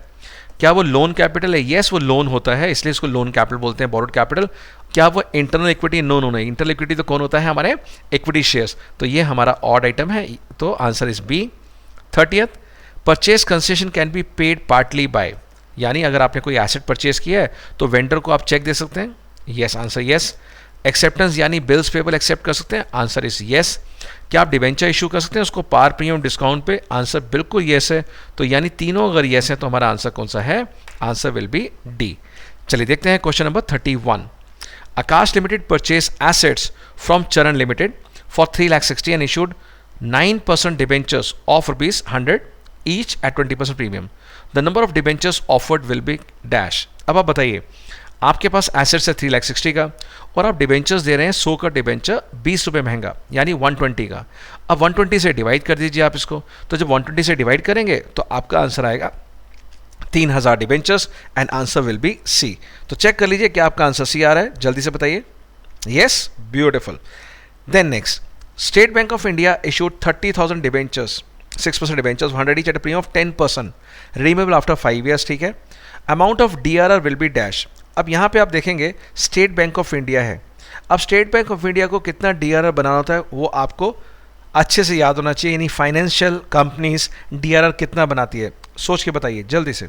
क्या वो लोन कैपिटल है? येस, वो लोन होता है, इसलिए इसको लोन कैपिटल बोलते हैं, बोरोड कैपिटल। क्या वो इंटरनल इक्विटी? नो नो नहीं, इंटरनल इक्विटी तो कौन होता है? हमारे इक्विटी शेयर्स। तो ये हमारा ऑड आइटम है, तो answer is B. 30th, purchase concession can be paid partly by, यानी अगर आपने कोई एसेट परचेज किया है तो वेंडर को आप चेक दे सकते हैं। Yes, answer yes. एक्सेप्टेंस यानी बिल्स पेबल एक्सेप्ट कर सकते हैं, आंसर इज येस। क्या आप डिवेंचर इशू कर सकते हैं उसको पार प्रीमियम डिस्काउंट पे? आंसर बिल्कुल येस है। तो यानी तीनों अगर येस है तो हमारा आंसर कौन सा है? Answer will be D. चलिए देखते हैं question number 31। Akash limited purchase assets from Charan limited for 3,60,000 and issued 9% debentures of ₹100 each at 20% premium. The number of debentures offered will be dash. अब आप बताइए, आपके पास एसेट्स है 3,60,000 का और आप डिबेंचर्स दे रहे हैं 100 का डिबेंचर 20 रुपये महंगा, यानी 120 का। अब 120 से डिवाइड कर दीजिए आप इसको, तो जब 120 से डिवाइड करेंगे तो आपका आंसर आएगा 3,000 debentures and answer will be C. तो चेक कर लीजिए क्या आपका आंसर सी आ रहा है, जल्दी से बताइए। Yes, beautiful. Then next, State Bank of India issued 30,000 debentures 6% debentures 100 each at a premium of 10%, redeemable after 5 years, ठीक है। Amount of DRR will be dash. अब यहाँ पे आप देखेंगे स्टेट बैंक ऑफ इंडिया है। अब स्टेट बैंक ऑफ इंडिया को कितना DRR बनाना होता है वो आपको अच्छे से याद होना चाहिए, यानी फाइनेंशियल कंपनीज DRR कितना बनाती है, सोच के बताइए जल्दी से।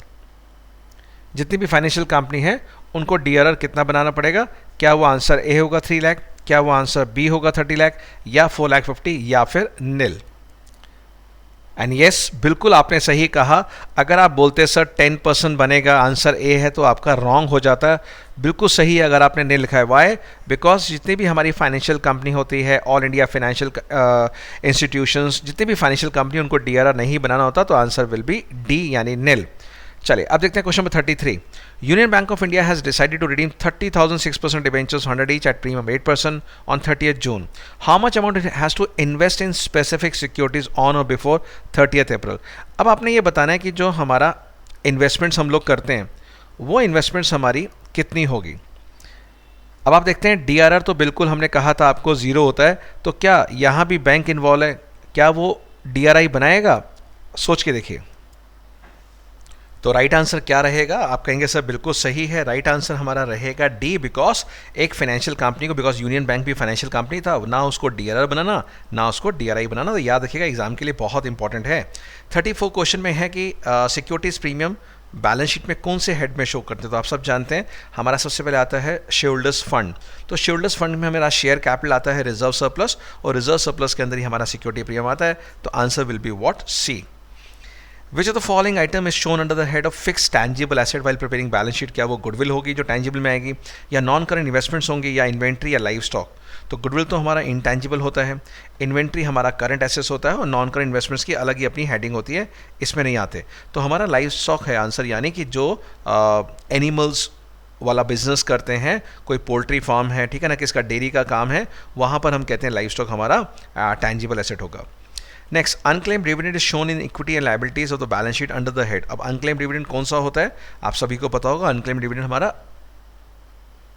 जितनी भी फाइनेंशियल कंपनी है उनको DRR कितना बनाना पड़ेगा? क्या वो आंसर ए होगा 3 लाख, क्या वो आंसर बी होगा 30 लाख, या 4,50,000, या फिर नील? एंड येस, बिल्कुल आपने सही कहा। अगर आप बोलते सर 10% बनेगा, आंसर ए है, तो आपका रॉन्ग हो जाता है। बिल्कुल सही है अगर आपने नहीं लिखा है। वाई? बिकॉज जितनी भी हमारी फाइनेंशियल कंपनी होती है, ऑल इंडिया फाइनेंशियल इंस्टीट्यूशंस, जितनी भी फाइनेंशियल कंपनी, उनको DRR नहीं बनाना होता, तो आंसर विल बी डी यानी नील। चलिए अब देखते हैं question number 33। Union Bank of India has decided to redeem 30,000 6% debentures 100 each at premium 8% on 30th June. How much amount it has to invest in specific securities on or before 30th April? अब आपने ये बताना है कि जो हमारा investments हम लोग करते हैं वो इन्वेस्टमेंट्स हमारी कितनी होगी। अब आप देखते हैं DRR तो बिल्कुल हमने कहा था आपको 0 होता है, तो क्या यहाँ भी बैंक इन्वॉल्व है? क्या वो DRI बनाएगा? सोच के देखिए। तो राइट आंसर क्या रहेगा? आप कहेंगे सर बिल्कुल सही है, राइट आंसर हमारा रहेगा डी, बिकॉज एक फाइनेंशियल कंपनी को, बिकॉज यूनियन बैंक भी फाइनेंशियल कंपनी था, ना उसको DRR बनाना ना उसको DRI बनाना, तो याद रखिएगा एग्जाम के लिए बहुत इंपॉर्टेंट है। 34 क्वेश्चन में है कि सिक्योरिटीज़ प्रीमियम बैलेंस शीट में कौन से हेड में शो करते हैं? तो आप सब जानते हैं हमारा सबसे पहले आता है शेयरहोल्डर्स फंड। तो शेयरहोल्डर्स फंड में हमारा शेयर कैपिटल आता है रिजर्व सरप्लस, और रिजर्व सरप्लस के अंदर ही हमारा सिक्योरिटी प्रीमियम आता है। तो answer will be what? C. Which of the following item is shown under the head of fixed tangible asset while preparing balance sheet? क्या वो गुडविल होगी जो टैंजिबल में आएगी, या नॉन करंट इन्वेस्टमेंट्स होंगी, या इन्वेंट्री, या लाइव स्टॉक? तो गुडविल तो हमारा इंटैंजिबल होता है, इन्वेंट्री हमारा करंट एसेट्स होता है, और नॉन करंट इन्वेस्टमेंट्स की अलग ही अपनी हेडिंग होती है, इसमें नहीं आते। तो हमारा लाइव स्टॉक है आंसर, यानी कि जो एनिमल्स वाला बिजनेस करते हैं, कोई पोल्ट्री फार्म है, ठीक है ना, किसका डेयरी का काम है, वहाँ पर हम कहते हैं लाइव स्टॉक हमारा टैंजिबल एसेट होगा। Next, unclaimed dividend is shown in equity and liabilities of the balance sheet under the head. अब अनक्लेम्ड डिविडेंड कौन सा होता है, आप सभी को पता होगा, अनक्लेम्ड डिविडेंड हमारा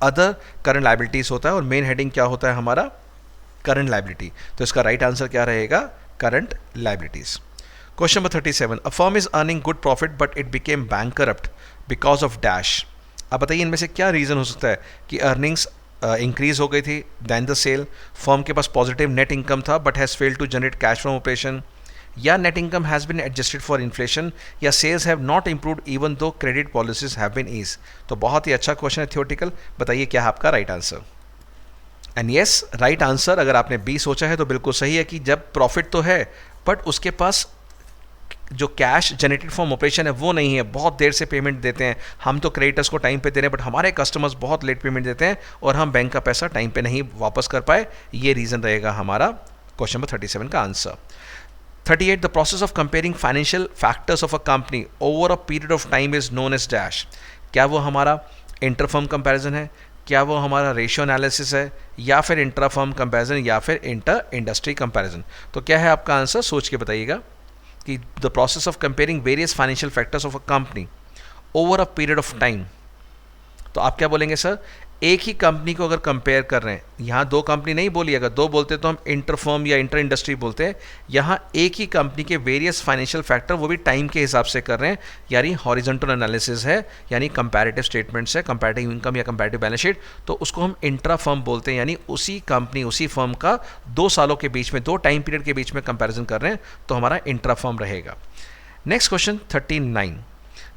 अदर करंट लायबिलिटीज होता है और मेन हेडिंग क्या होता है हमारा, करंट लायबिलिटी। तो इसका राइट आंसर क्या रहेगा, current liabilities. Question number 37, a firm is earning good profit but it became bankrupt because of dash. अब बताइए इनमें से क्या रीजन हो सकता है कि अर्निंग्स इंक्रीज हो गई थी दैन द सेल, फर्म के पास पॉजिटिव नेट इनकम था but has failed to generate cash from operation, या net income has been adjusted for inflation, या sales have not improved even though credit policies have been ease. तो बहुत ही अच्छा question है theoretical, बताइए क्या है आपका right answer. And yes, right answer अगर आपने बी सोचा है तो बिल्कुल सही है कि जब प्रॉफिट तो है बट उसके पास जो कैश जनरेटेड फ्रॉम ऑपरेशन है वो नहीं है, बहुत देर से पेमेंट देते हैं, हम तो क्रेडिटर्स को टाइम पे दे रहे हैं बट हमारे कस्टमर्स बहुत लेट पेमेंट देते हैं और हम बैंक का पैसा टाइम पे नहीं वापस कर पाए, ये रीज़न रहेगा हमारा क्वेश्चन नंबर 37 का answer. 38, the process of comparing financial factors of a company over a period of time is known as dash. क्या वो हमारा इंटरफर्म कंपैरिजन है, क्या वो हमारा रेशियो एनालिसिस है, या फिर इंट्रा फर्म कंपैरिजन, या फिर इंटर इंडस्ट्री कंपैरिजन। तो क्या है आपका आंसर, सोच के बताइएगा कि the process of comparing various financial factors of a company over a period of time. तो आप क्या बोलेंगे सर, एक ही कंपनी को अगर कंपेयर कर रहे हैं, यहाँ दो कंपनी नहीं बोली, अगर दो बोलते तो हम इंटर फर्म या इंटर इंडस्ट्री बोलते हैं, यहाँ एक ही कंपनी के वेरियस फाइनेंशियल फैक्टर वो भी टाइम के हिसाब से कर रहे हैं, यानी हॉरिजॉन्टल एनालिसिस है, यानी कंपैरेटिव स्टेटमेंट्स है, कंपैरेटिव इनकम या कंपैरेटिव बैलेंस शीट, तो उसको हम इंट्रा फर्म बोलते हैं, यानी उसी कंपनी उसी फर्म का 2 सालों के बीच में, 2 टाइम पीरियड के बीच में कंपैरिजन कर रहे हैं, तो हमारा इंट्रा फर्म रहेगा। Next question 39,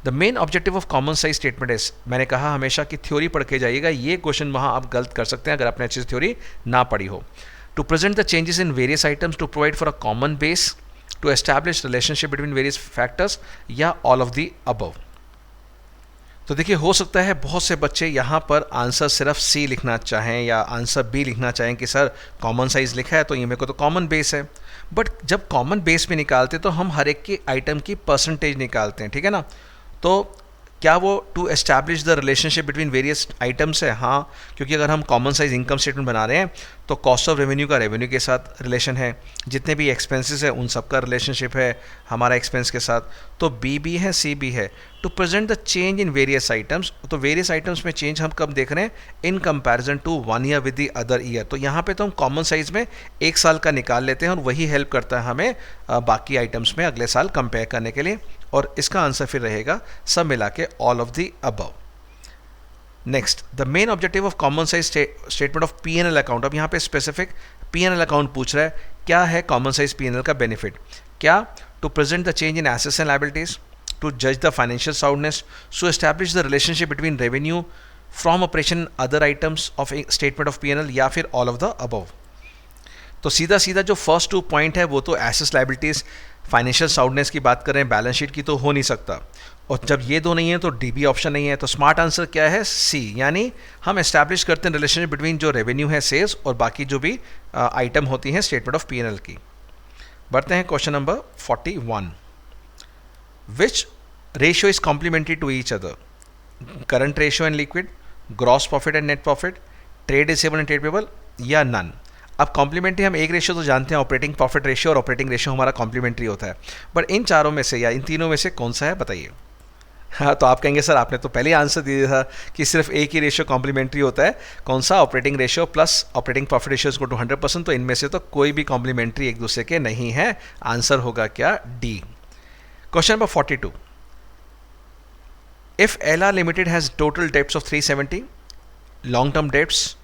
the main objective of common size statement is. मैंने कहा हमेशा कि थ्योरी पढ़ के जाइएगा, ये क्वेश्चन वहाँ आप गलत कर सकते हैं अगर आपने अच्छी थ्योरी ना पढ़ी हो। To present the changes in various items, to provide for a common base, to establish relationship between various factors, या ऑल ऑफ द अबव। तो देखिए हो सकता है बहुत से बच्चे यहाँ पर आंसर सिर्फ सी लिखना चाहें या आंसर बी लिखना चाहें कि सर कॉमन साइज लिखा है तो ये मेरे को तो कॉमन बेस है, बट जब कॉमन बेस में निकालते तो हम हर एक की आइटम की परसेंटेज निकालते हैं, ठीक है ना। तो क्या वो to establish the relationship between various items है, हाँ, क्योंकि अगर हम कॉमन साइज इनकम स्टेटमेंट बना रहे हैं तो कॉस्ट ऑफ रेवेन्यू का रेवेन्यू के साथ रिलेशन है, जितने भी एक्सपेंसेस है उन सब का रिलेशनशिप है हमारा एक्सपेंस के साथ, तो बी भी है सी भी है। To present the change in various items, तो वेरियस आइटम्स में चेंज हम कब देख रहे हैं, in comparison to 1 year with the other year. तो यहाँ पे तो हम कॉमन साइज में 1 साल का निकाल लेते हैं और वही हेल्प करता है हमें बाकी आइटम्स में अगले साल कंपेयर करने के लिए, और इसका आंसर फिर रहेगा सब मिला के all of the above. Next, the main objective of common size statement of P&L account. अब यहाँ पे स्पेसिफिक P&L अकाउंट पूछ रहा है, क्या है कॉमन साइज P&L का बेनिफिट, क्या to present the change in assets and liabilities, to जज the financial soundness, to establish the relationship between revenue from operation other items of statement of P&L, या फिर ऑल ऑफ द अबव। तो सीधा सीधा जो first 2 point है वो तो एसेट्स लायबिलिटीज फाइनेंशियल साउंडनेस की बात करें, बैलेंस शीट की तो हो नहीं सकता, और जब ये दो नहीं है तो डी भी ऑप्शन नहीं है, तो स्मार्ट आंसर क्या है, सी, यानी हम एस्टैब्लिश करते हैं रिलेशनशिप बिटवीन जो रेवेन्यू है सेल्स और बाकी जो भी आइटम होती हैं स्टेटमेंट ऑफ P&L की। बढ़ते हैं question number 41, which ratio is complementary to each other, current ratio and liquid, gross profit and net profit, trade receivable and trade payable, या नन। अब कॉम्प्लीमेंट्री हम एक रेशियो तो जानते हैं, ऑपरेटिंग प्रॉफिट रेशियो, और ऑपरेटिंग रेशियो हमारा complementary होता है, बट इन चारों में से या इन तीनों में से कौन सा है बताइए। हाँ, तो आप कहेंगे सर आपने तो पहले आंसर दिया था कि सिर्फ एक ही रेशियो कॉम्प्लीमेंट्री होता है, कौन सा, operating ratio plus operating profit ratio equal to 100%, तो इनमें से तो कोई भी कॉम्प्लीमेंट्री एक दूसरे के नहीं है, आंसर होगा क्या, D. Question number 42, if LR limited has total debts of 370, long term debts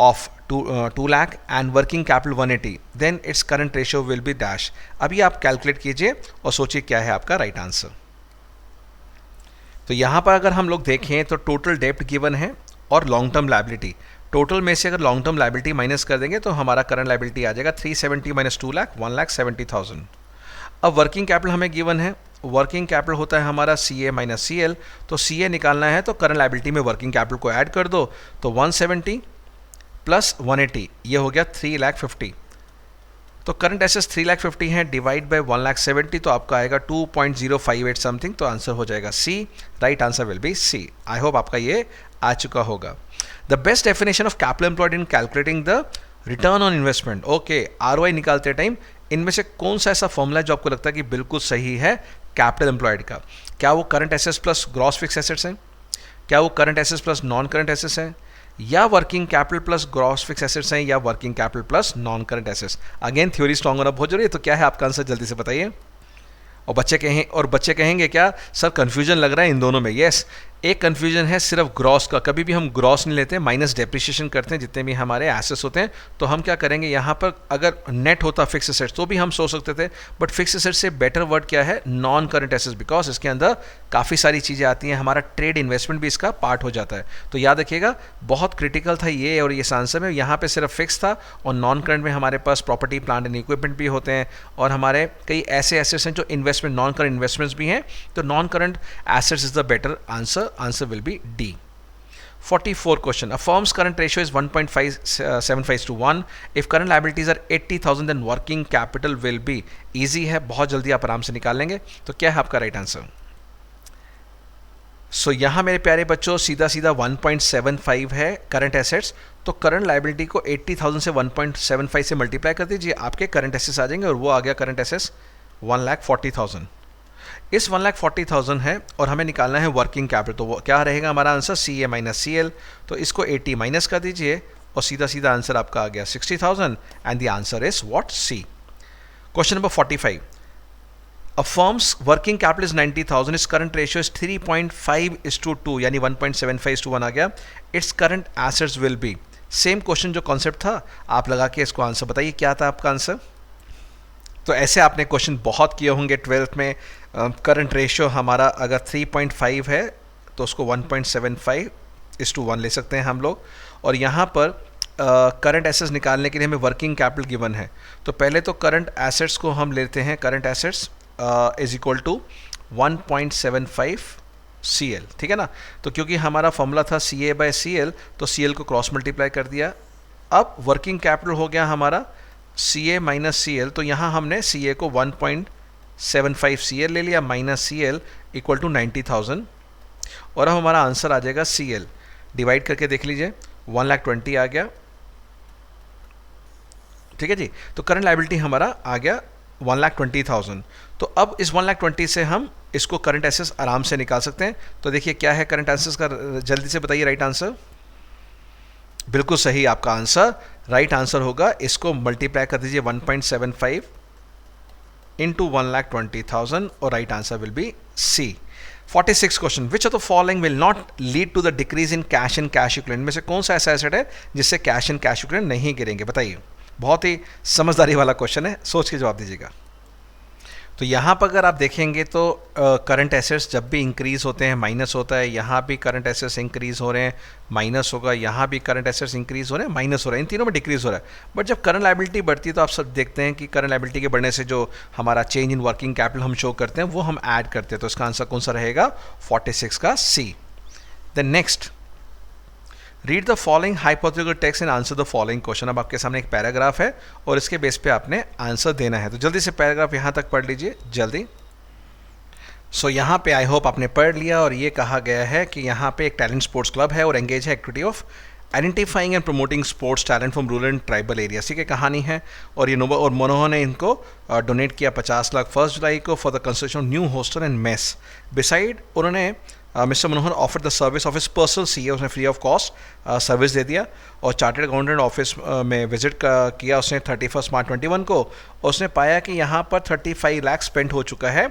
of 2 lakh and working capital 180, then its current ratio will be dash। अभी आप कैलकुलेट कीजिए और सोचिए क्या है आपका राइट आंसर। तो यहाँ पर अगर हम लोग देखें तो टोटल डेप्ट गिवन है और लॉन्ग टर्म लायबिलिटी, टोटल में से अगर लॉन्ग टर्म लायबिलिटी माइनस कर देंगे तो हमारा करंट लायबिलिटी आ जाएगा 370 माइनस 2 लाख 1,70,000। अब वर्किंग कैपिटल हमें गिवन है, वर्किंग कैपिटल होता है हमारा CA माइनस CL, तो CA निकालना है तो करंट लायबिलिटी में वर्किंग कैपिटल को ऐड कर दो, तो 170 प्लस 180 ये हो गया 3,50,000। तो करंट एसेट्स 3,50,000 है, डिवाइड बाय 1,70,000 तो आपका आएगा 2.058 समथिंग, तो आंसर हो जाएगा C, right answer will be C. I hope आपका ये आ चुका होगा। The best definition of capital employed in calculating the return on investment. Okay, ROI निकालते टाइम इनमें से कौन सा ऐसा फॉर्मूला है जो आपको लगता है कि बिल्कुल सही है कैपिटल एम्प्लॉयड का? क्या वो current assets plus gross fix assets हैं, क्या वो current assets plus non current assets हैं, या working capital plus gross fix assets हैं, या working capital plus non current assets? Again theory strong होना बहुत जरूरी है। तो क्या है आपका आंसर, जल्दी से बताइए। और बच्चे कहेंगे क्या सर कन्फ्यूजन लग रहा है इन दोनों में? यस, एक कन्फ्यूजन है सिर्फ ग्रॉस का। कभी भी हम ग्रॉस नहीं लेते, माइनस डेप्रिसिएशन करते हैं जितने भी हमारे एसेट्स होते हैं। तो हम क्या करेंगे यहाँ पर, अगर नेट होता फिक्स एसेट्स तो भी हम सोच सकते थे, बट फिक्स एसेट्स से बेटर वर्ड क्या है, नॉन करंट एसेट्स, बिकॉज इसके अंदर काफ़ी सारी चीज़ें आती हैं, हमारा ट्रेड इन्वेस्टमेंट भी इसका पार्ट हो जाता है। तो याद रखिएगा, बहुत क्रिटिकल था ये और ये आंसर में। यहाँ पे सिर्फ फिक्स था और नॉन करंट में हमारे पास प्रॉपर्टी प्लांट एंड इक्विपमेंट भी होते हैं और हमारे कई ऐसे एसेट्स हैं जो इन्वेस्टमेंट नॉन करंट इन्वेस्टमेंट्स भी हैं। तो non current assets is the better answer. Answer will B D. 44 question. A firm's current ratio is 1.75 to 1. If current liabilities are 80,000 then working capital will be, easy है, बहुत जल्दी आप आराम से निकाल लेंगे। तो क्या है आपका राइट आंसर? सो यहाँ मेरे प्यारे बच्चों सीधा सीधा 1.75 है करंट एसेट्स। तो करंट लाइबिलिटी को 80,000 से 1.75 से मल्टीप्लाई कर दीजिए, आपके करंट एसेट्स आ जाएंगे और वो आ गया करंट एसेट्स 1,40,000। इस 1,40,000 है और हमें निकालना है वर्किंग कैपिटल। तो वो क्या रहेगा हमारा आंसर, सी ए माइनस सी एल। तो इसको 80 माइनस कर दीजिए और सीधा सीधा आंसर आपका आ गया 60,000 and the answer is what, C. Question number 45, a firm's working capital is 90,000, its current ratio is 3.5:2 यानी 1.75:1 आ गया। Its current assets will be, same question जो कॉन्सेप्ट था आप लगा के इसको आंसर बताइए क्या था आपका आंसर। तो ऐसे आपने क्वेश्चन बहुत किए होंगे 12th में। करंट रेशियो हमारा अगर 3.5 है तो उसको 1.75:1 ले सकते हैं हम लोग। और यहाँ पर करंट एसेट्स निकालने के लिए हमें वर्किंग कैपिटल गिवन है। तो पहले तो करंट एसेट्स को हम लेते हैं, current assets is equal to 1.75 CL, ठीक है ना। तो क्योंकि हमारा फॉर्मूला था CA/CL तो CL को क्रॉस मल्टीप्लाई कर दिया। अब वर्किंग कैपिटल हो गया हमारा CA माइनस CL। तो यहाँ हमने CA को 1.75 CL ले लिया माइनस CL इक्वल टू 90,000 और अब हमारा आंसर आ जाएगा CL डिवाइड करके देख लीजिए 1,20,000 आ गया, ठीक है जी। तो करंट लायबिलिटी हमारा आ गया 1,20,000। तो अब इस 1,20,000 से हम इसको करंट एसेट्स आराम से निकाल सकते हैं। तो देखिए क्या है करंट एसेट्स का, जल्दी से बताइए राइट आंसर। बिल्कुल सही आपका आंसर, राइट आंसर होगा, इसको मल्टीप्लाई कर दीजिए 1.75 into 1,20,000 और right answer will be C। 46 question, which of the following will not lead to the decrease in cash and cash equivalent. में से कौन सा ऐसा एसेट है जिससे कैश एंड कैश इक्विवेलेंट नहीं गिरेंगे, बताइए। बहुत ही समझदारी वाला क्वेश्चन है, सोच के जवाब दीजिएगा। तो यहाँ पर अगर आप देखेंगे तो करंट एसेट्स जब भी इंक्रीज होते हैं माइनस होता है, यहाँ भी करंट एसेट्स इंक्रीज हो रहे हैं माइनस होगा, यहाँ भी करंट एसेट्स इंक्रीज हो रहे हैं माइनस हो रहा है, इन तीनों में डिक्रीज हो रहा है। बट जब करंट लायबिलिटी बढ़ती है तो आप सब देखते हैं कि करंट लायबिलिटी के बढ़ने से जो हमारा चेंज इन वर्किंग कैपिटल हम शो करते हैं वो हम ऐड करते हैं। तो इसका आंसर कौन सा रहेगा, 46 का C। Then next, read the following hypothetical text and answer the following question. अब आपके सामने एक पैराग्राफ है और इसके बेस पे आपने आंसर देना है। तो जल्दी से पैराग्राफ यहाँ तक पढ़ लीजिए जल्दी। सो यहाँ पे आई होप आपने पढ़ लिया और ये कहा गया है कि यहाँ पे एक टैलेंट स्पोर्ट्स क्लब है और एंगेज है activity of identifying and promoting sports talent from rural and tribal area. ठीक है, कहानी है और ये नोबल और मनोहर ने इनको डोनेट किया 50 लाख 1 जुलाई को for the construction of new hostel and mess. Beside उन्होंने mister Manohar offer the service of his personal CA, उसने फ्री ऑफ कॉस्ट सर्विस दे दिया और चार्टर्ड अकाउंटेंट ऑफिस में विजिट किया उसने 31 मार्च 2021 को। उसने पाया कि यहाँ पर 35 लाख स्पेंड हो चुका है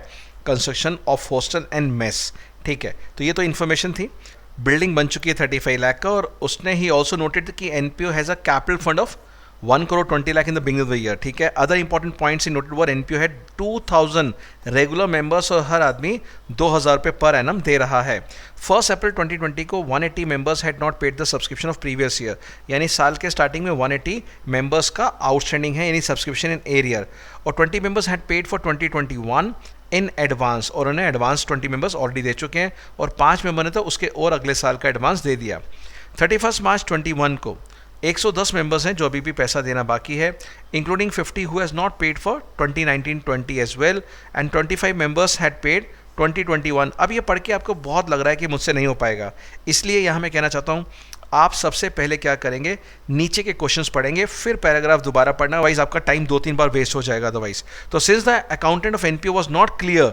construction of hostel and mess. ठीक है, तो ये तो इन्फॉर्मेशन थी। बिल्डिंग बन चुकी है 35 लाख का और उसने ही ऑल्सो नोटेड कि NPO has a capital fund of 1 crore 20 lakh in the beginning of the year. ठीक है, other important points in noted were NPO है 2000 रेगुलर मेंबर्स और हर आदमी 2,000 रुपये पर एनम दे रहा है। 1 अप्रैल 2020 को 180 members had not paid the subscription of previous year, यानी साल के स्टार्टिंग में 180 मेंबर्स का आउटस्टैंडिंग है यानी सब्सक्रिप्शन इन एरियर। और 20 members had paid for 2021 in advance और उन्हें एडवांस 20 मेंबर्स ऑलरेडी दे चुके हैं और 5 मेंबर ने तो उसके और अगले साल का एडवांस दे दिया। 31 मार्च 2021 को 110 मेंबर्स हैं जो अभी भी पैसा देना बाकी है, including 50 who has not paid for 2019-20 as well and 25 members had paid 2021। अब ये पढ़ के आपको बहुत लग रहा है कि मुझसे नहीं हो पाएगा, इसलिए यहाँ मैं कहना चाहता हूँ आप सबसे पहले क्या करेंगे, नीचे के क्वेश्चंस पढ़ेंगे, फिर पैराग्राफ दोबारा पढ़ना, अदरवाइज आपका टाइम 2-3 बार वेस्ट हो जाएगा अदरवाइज। तो since the accountant of NPO was not clear,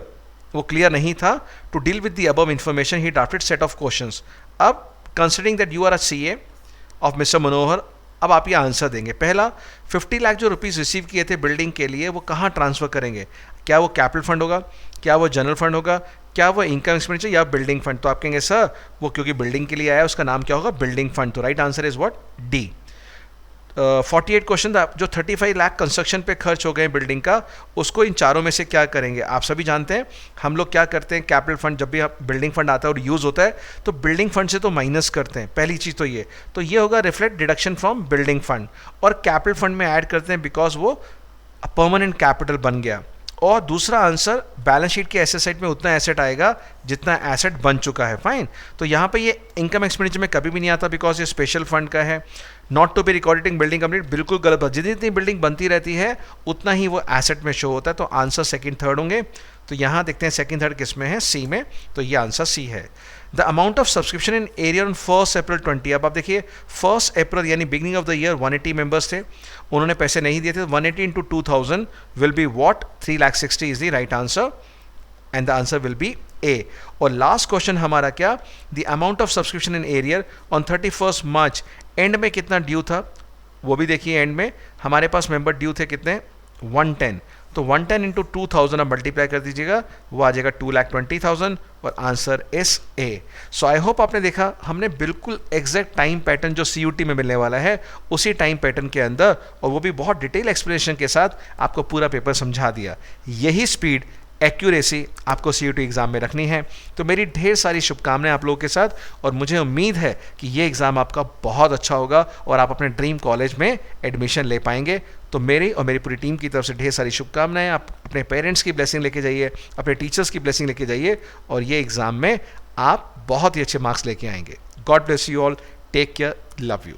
वो क्लियर नहीं था to deal with the above information, he drafted set of questions. अब considering that you are a CA of mister Manohar, अब आप ये आंसर देंगे। पहला, 50 लाख जो रुपीस रिसीव किए थे बिल्डिंग के लिए, वो कहाँ ट्रांसफ़र करेंगे? क्या वो कैपिटल फंड होगा, क्या वो जनरल फंड होगा, क्या वो इनकम एक्सपेंडिचर या बिल्डिंग फंड? तो आप कहेंगे सर वो क्योंकि बिल्डिंग के लिए आया उसका नाम क्या होगा, बिल्डिंग फंड। तो right answer is what, D. 48 question था, जो 35 लाख कंस्ट्रक्शन पे खर्च हो गए बिल्डिंग का, उसको इन चारों में से क्या करेंगे? आप सभी जानते हैं हम लोग क्या करते हैं, कैपिटल फंड जब भी बिल्डिंग फंड आता है और यूज़ होता है तो बिल्डिंग फंड से तो माइनस करते हैं, पहली चीज़ तो ये होगा reflect deduction from building fund, और कैपिटल फंड में ऐड करते हैं बिकॉज वो परमानेंट कैपिटल बन गया। और दूसरा आंसर, बैलेंस शीट के एसेट साइड में उतना एसेट आएगा जितना एसेट बन चुका है, फाइन। तो यहाँ पे ये इनकम एक्सपेंडिचर में कभी भी नहीं आता बिकॉज ये स्पेशल फंड का है। Not to be recorded building complete, बिल्कुल गलत बात, जितनी बिल्डिंग बनती रहती है उतना ही वो एसेट में शो होता है। तो आंसर सेकंड थर्ड होंगे। तो यहाँ देखते हैं सेकंड थर्ड किस में है, सी में, तो ये आंसर सी है। The amount of subscription in arrear on 1 April 20। अब आप देखिए 1 अप्रैल यानी beginning of the year 180 members थे, उन्होंने पैसे नहीं दिए थे। 180 into 2000 will be what, 3,60,000 is the right answer and the answer will be A. और लास्ट क्वेश्चन हमारा क्या, the amount of subscription in arrear on 31 March, end में कितना ड्यू था वो भी देखिए। एंड में हमारे पास मेंबर ड्यू थे कितने, 110। तो 110 इंटू 2000 आप मल्टीप्लाई कर दीजिएगा, वो आ जाएगा 2,20,000 और answer is a. So I hope आपने देखा, हमने बिल्कुल एग्जैक्ट टाइम पैटर्न जो CUT में मिलने वाला है उसी टाइम पैटर्न के अंदर, और वो भी बहुत डिटेल एक्सप्लेनेशन के साथ आपको पूरा पेपर समझा दिया। यही स्पीड, एक्यूरेसी आपको CUT एग्ज़ाम में रखनी है। तो मेरी ढेर सारी शुभकामनाएं आप लोगों के साथ, और मुझे उम्मीद है कि ये एग्ज़ाम आपका बहुत अच्छा होगा और आप अपने ड्रीम कॉलेज में एडमिशन ले पाएंगे। तो मेरी और मेरी पूरी टीम की तरफ से ढेर सारी शुभकामनाएं। आप अपने पेरेंट्स की ब्लेसिंग लेके जाइए, अपने टीचर्स की ब्लेसिंग लेके जाइए, और ये एग्ज़ाम में आप बहुत ही अच्छे मार्क्स लेके आएंगे। God bless you all, take care, love you.